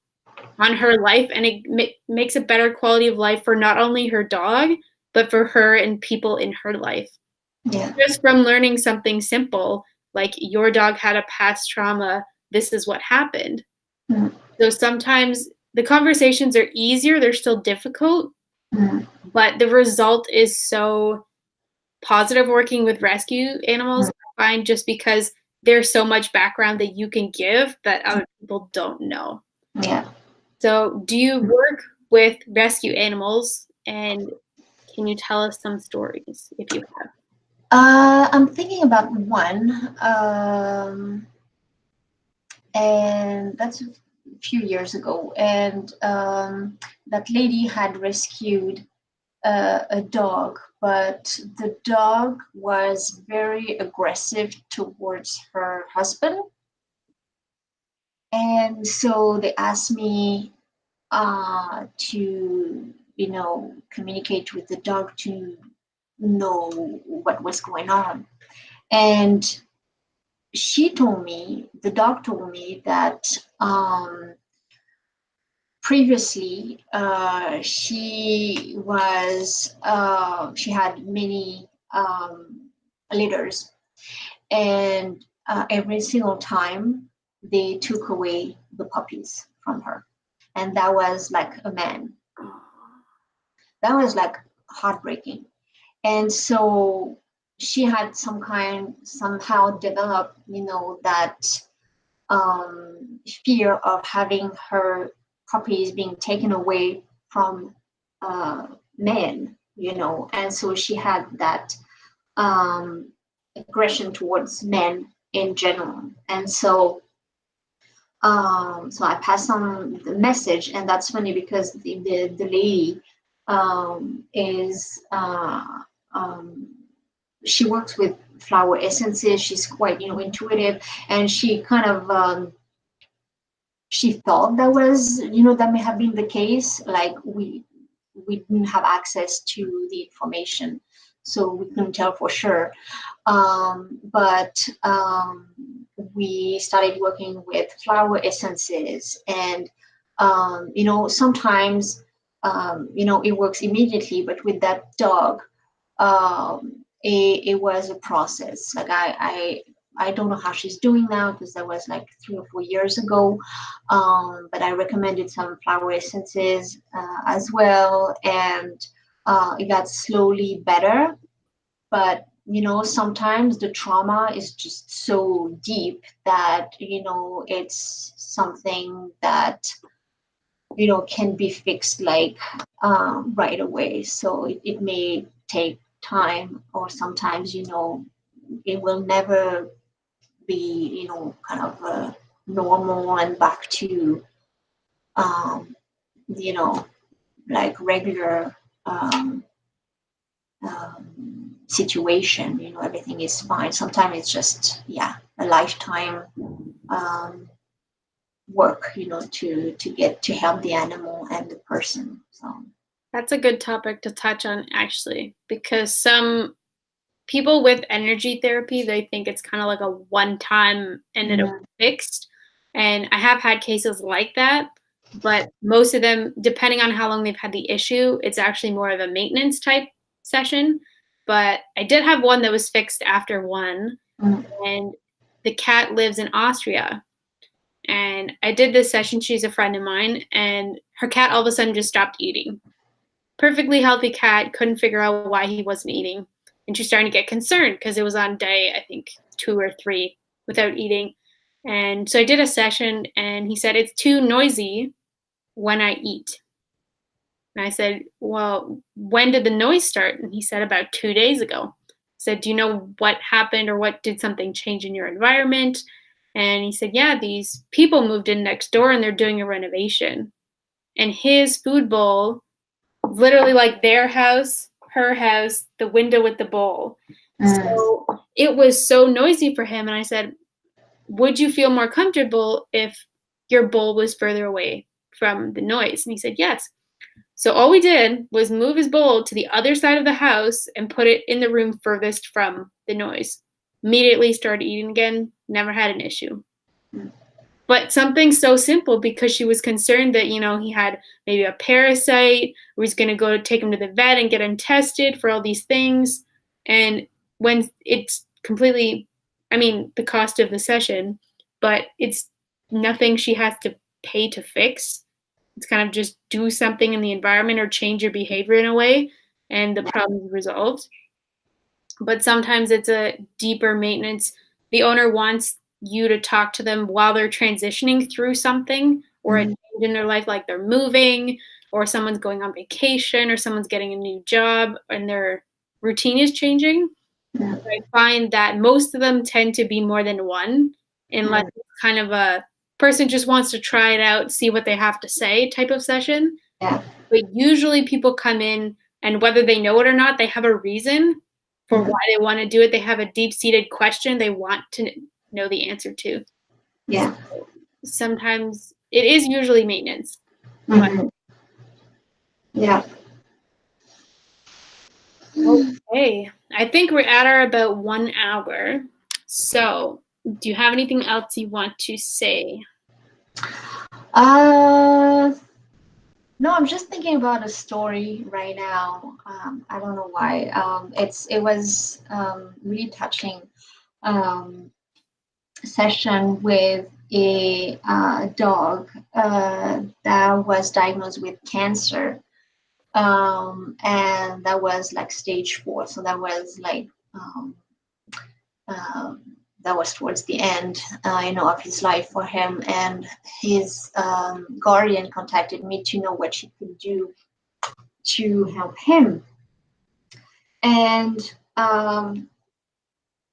on her life. And it makes a better quality of life for not only her dog, but for her and people in her life. yeah. Just from learning something simple, like your dog had a past trauma this is what happened. mm, So sometimes the conversations are easier, they're still difficult, mm, but the result is so positive working with rescue mm. animals, I find, just because there's so much background that you can give that other people don't know. Yeah. So, do you work with rescue animals, and can you tell us some stories if you have? I'm thinking about one, and that's a few years ago. And that lady had rescued a dog, but the dog was very aggressive towards her husband. And so they asked me to, communicate with the dog to know what was going on. And the dog told me that previously she had many litters, and every single time they took away the puppies from her, and that was like a man. That was like heartbreaking. And so she had somehow developed, that fear of having her puppies being taken away from men, and so she had that um, aggression towards men in general. And so I passed on the message, and that's funny because the lady is um, she works with flower essences. She's quite intuitive, and she kind of she thought that may have been the case. Like we didn't have access to the information, so we couldn't tell for sure. But we started working with flower essences, and sometimes it works immediately, but with that dog, it was a process. Like I don't know how she's doing now, because that was like 3 or 4 years ago. But I recommended some flower essences as well, and it got slowly better. But sometimes the trauma is just so deep that it's something that can be fixed like right away. So it may take time, or sometimes it will never be kind of normal and back to um, you know like regular situation. Everything is fine. Sometimes it's just, yeah, a lifetime um, work, to help the animal and the person. So That's a good topic to touch on, actually, because some people with energy therapy, they think it's kind of like a one time and it'll mm, be fixed. And I have had cases like that, but most of them, depending on how long they've had the issue, it's actually more of a maintenance type session. But I did have one that was fixed after one, mm, and the cat lives in Austria. And I did this session. She's a friend of mine, and her cat all of a sudden just stopped eating. Perfectly healthy cat, couldn't figure out why he wasn't eating. And she's starting to get concerned because it was on day, I think, 2 or 3 without eating. And so I did a session, and he said, "It's too noisy when I eat." And I said, "Well, when did the noise start?" And he said, "About 2 days ago." I said, "Do you know what happened, or what did something change in your environment?" And he said, "Yeah, these people moved in next door and they're doing a renovation. And his food bowl, literally like their house, her house, the window with the bowl." mm, So it was so noisy for him. And I said, "Would you feel more comfortable if your bowl was further away from the noise?" And he said, "Yes." So all we did was move his bowl to the other side of the house and put it in the room furthest from the noise. Immediately started eating again, never had an issue. mm, But something so simple, because she was concerned that, he had maybe a parasite, or he's going to go take him to the vet and get him tested for all these things. And when it's completely, I mean, the cost of the session, but it's nothing she has to pay to fix. It's kind of just do something in the environment or change your behavior in a way, and the problem is resolved. But sometimes it's a deeper maintenance. The owner wants you to talk to them while they're transitioning through something or a Mhm. change in their life, like they're moving or someone's going on vacation or someone's getting a new job and their routine is changing. Yeah. I find that most of them tend to be more than one, unless Mm. it's kind of a person just wants to try it out, see what they have to say type of session. Yeah. But usually people come in and whether they know it or not, they have a reason for Mm. why they want to do it. They have a deep-seated question they want to know the answer to. Yeah. Sometimes it is usually maintenance, but Mhm. Yeah. okay. I think we're at our about 1 hour. So, do you have anything else you want to say? Uh, no, I'm just thinking about a story right now. I don't know why. It was really touching um, session with a dog that was diagnosed with cancer, and that was like stage 4. So that was like um, that was towards the end, of his life for him. And his guardian contacted me to know what she could do to help him. And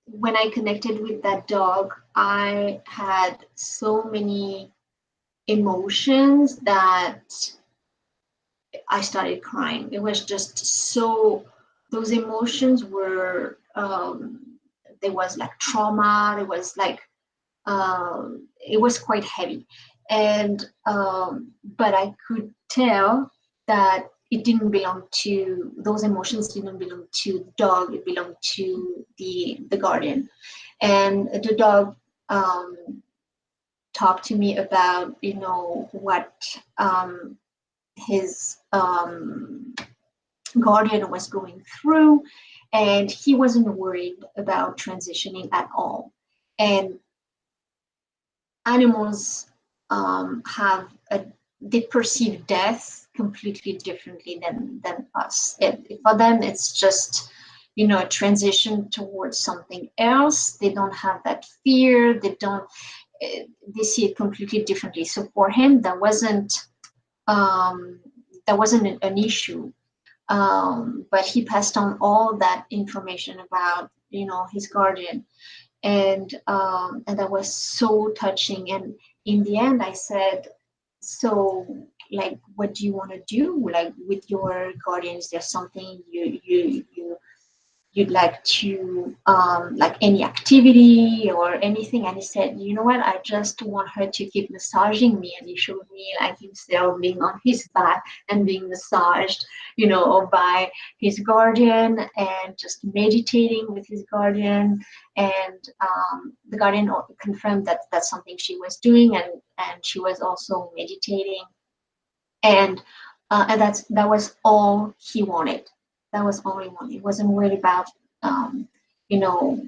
when I connected with that dog, I had so many emotions that I started crying. It was just so, those emotions were, there was like trauma, there was like, it was quite heavy. And but I could tell that it didn't belong to, those emotions didn't belong to the dog, it belonged to the guardian. And the dog um, talked to me about, what his guardian was going through, and he wasn't worried about transitioning at all. And animals have a, they perceive death completely differently than us. For them, it's just, a transition towards something else. They don't have that fear. They don't. They see it completely differently. So for him, um, that wasn't an issue. But he passed on all that information about, his guardian. And that was so touching. And in the end I said, so, like, what do you want to do, like, with your guardian? Is there something you'd like to, like, any activity or anything? And he said, you know what, I just want her to keep massaging me. And he showed me like himself being on his back and being massaged, by his guardian, and just meditating with his guardian. And the guardian confirmed that that's something she was doing, and she was also meditating. And that was all he wanted. That was all he wanted. He wasn't worried about, um, you know,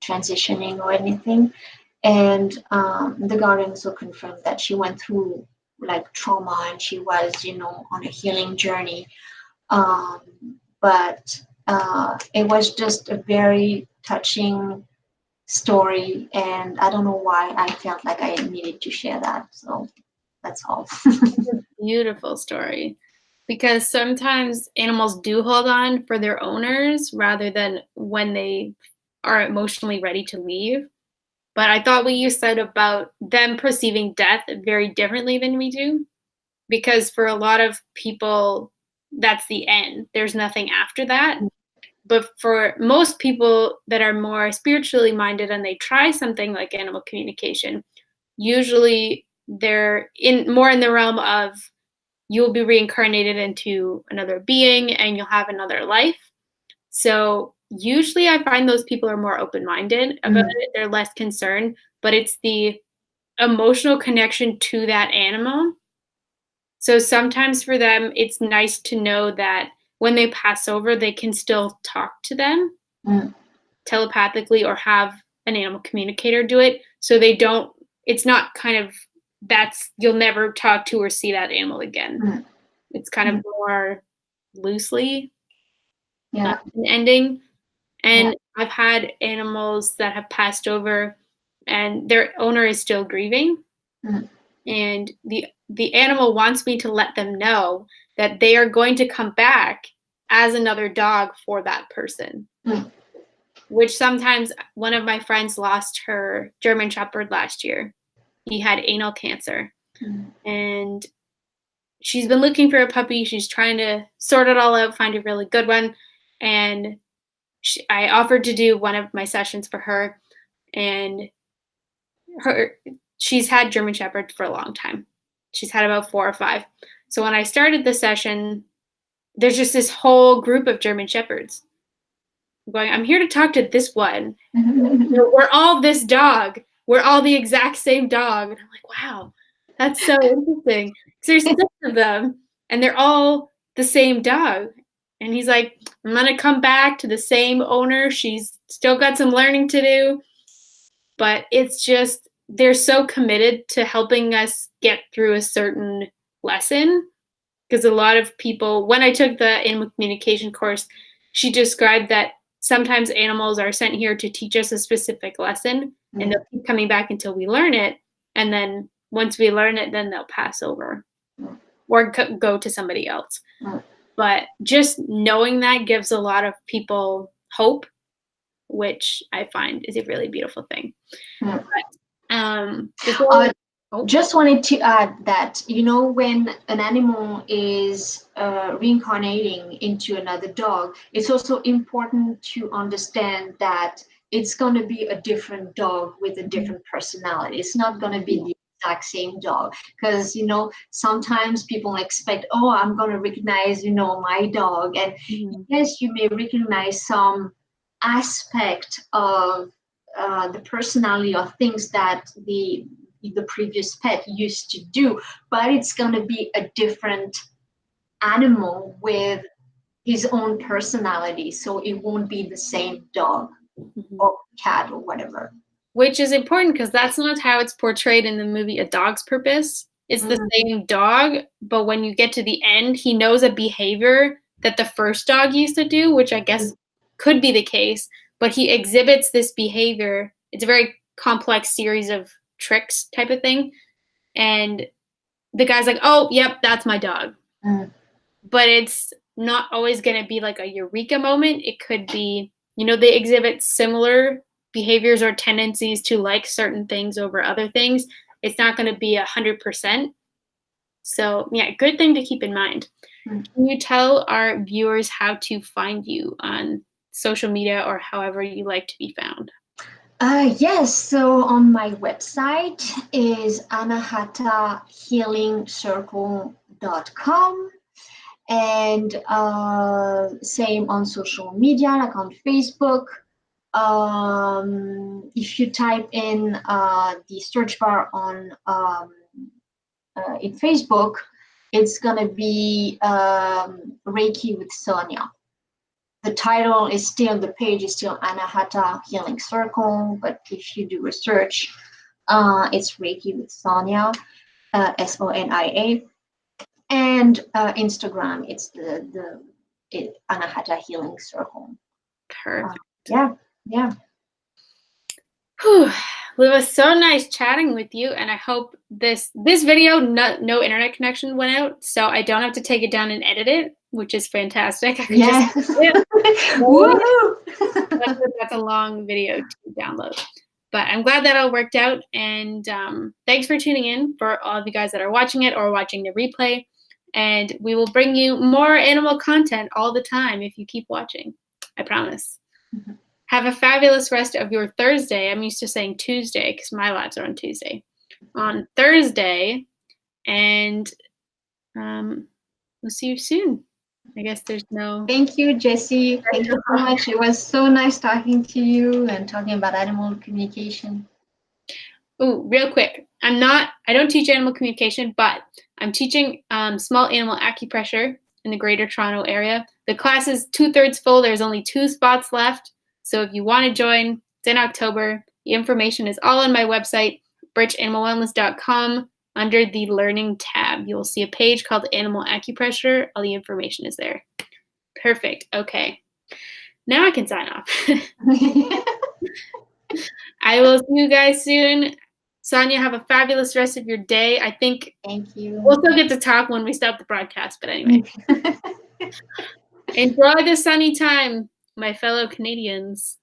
transitioning or anything. And the guardian also confirmed that she went through like trauma, and she was, on a healing journey. Um, but it was just a very touching story, and I don't know why I felt like I needed to share that. So that's all. Beautiful story. Because sometimes animals do hold on for their owners rather than when they are emotionally ready to leave. But I thought what you said about them perceiving death very differently than we do, because for a lot of people, that's the end. There's nothing after that. But for most people that are more spiritually minded and they try something like animal communication, usually they're in more in the realm of you'll be reincarnated into another being and you'll have another life. So usually I find those people are more open-minded about Mm, it. They're less concerned, but it's the emotional connection to that animal. So sometimes for them, it's nice to know that when they pass over, they can still talk to them mm, telepathically or have an animal communicator do it. So they don't it's not kind of you'll never talk to or see that animal again. Mm. It's kind of more loosely Yeah. an ending. Yeah. And I've had animals that have passed over and their owner is still grieving. Mm. And the animal wants me to let them know that they are going to come back as another dog for that person. Mm. Which sometimes one of my friends lost her German Shepherd last year. He had anal cancer. Mm. And she's been looking for a puppy. She's trying to sort it all out, find a really good one. And I offered to do one of my sessions for her. And she's had German Shepherd for a long time. She's had about 4 or 5. So when I started the session, there's just this whole group of German Shepherds. I'm here to talk to this one. We're all this dog. We're all the exact same dog. And I'm like, wow, that's so interesting. There's 6 of them, and they're all the same dog. And he's like, I'm going to come back to the same owner. She's still got some learning to do. But it's just, they're so committed to helping us get through a certain lesson. Because a lot of people, when I took the animal communication course, she described that sometimes animals are sent here to teach us a specific lesson, and they'll keep coming back until we learn it. And then once we learn it, then they'll pass over or go to somebody else. But just knowing that gives a lot of people hope, which I find is a really beautiful thing. But, just wanted to add that, when an animal is reincarnating into another dog, it's also important to understand that it's going to be a different dog with a different personality. It's not going to be the exact same dog, because sometimes people expect, oh, I'm going to recognize my dog, and yes, you may recognize some aspect of the personality or things that the previous pet used to do, but it's going to be a different animal with his own personality, so it won't be the same dog or cat or whatever. Which is important, because that's not how it's portrayed in the movie A Dog's Purpose. It's the same dog, but when you get to the end, he knows a behavior that the first dog used to do, which I guess could be the case, but he exhibits this behavior. It's a very complex series of tricks type of thing. And the guy's like, oh, yep, that's my dog. But it's not always going to be like a eureka moment. It could be, they exhibit similar behaviors or tendencies to like certain things over other things. It's not going to be 100%. So yeah, good thing to keep in mind. Can you tell our viewers how to find you on social media or however you like to be found? Yes, so on my website is anahatahealingcircle.com, and same on social media, like on Facebook. If you type in the search bar on in Facebook, it's gonna be Reiki with Sonia. The title is still, the page is still Anahata Healing Circle, but if you do a search, it's Reiki with Sonia, Sonia, and Instagram, it's the Anahata Healing Circle. Perfect. Yeah. Whew. Well, it was so nice chatting with you, and I hope this video, no internet connection went out, so I don't have to take it down and edit it, which is fantastic. I can just Woohoo! That's a long video to download. But I'm glad that all worked out, and thanks for tuning in for all of you guys that are watching it or watching the replay. And we will bring you more animal content all the time if you keep watching. I promise. Have a fabulous rest of your Thursday. I'm used to saying Tuesday because my lives are on Tuesday. On Thursday, and we'll see you soon. I guess there's no... Thank you, Jessie. Thank you so much. It was so nice talking to you and talking about animal communication. Oh, real quick. I don't teach animal communication, but I'm teaching small animal acupressure in the Greater Toronto area. The class is 2/3 full. There's only 2 spots left. So if you want to join, it's in October. The information is all on my website, birchanimалwellness.com. Under the Learning tab, you will see a page called Animal Acupressure. All the information is there. Perfect. Okay. Now I can sign off. I will see you guys soon. Sonia, have a fabulous rest of your day. I think Thank you. we'll still get to talk when we stop the broadcast, but anyway. Enjoy the sunny time, my fellow Canadians.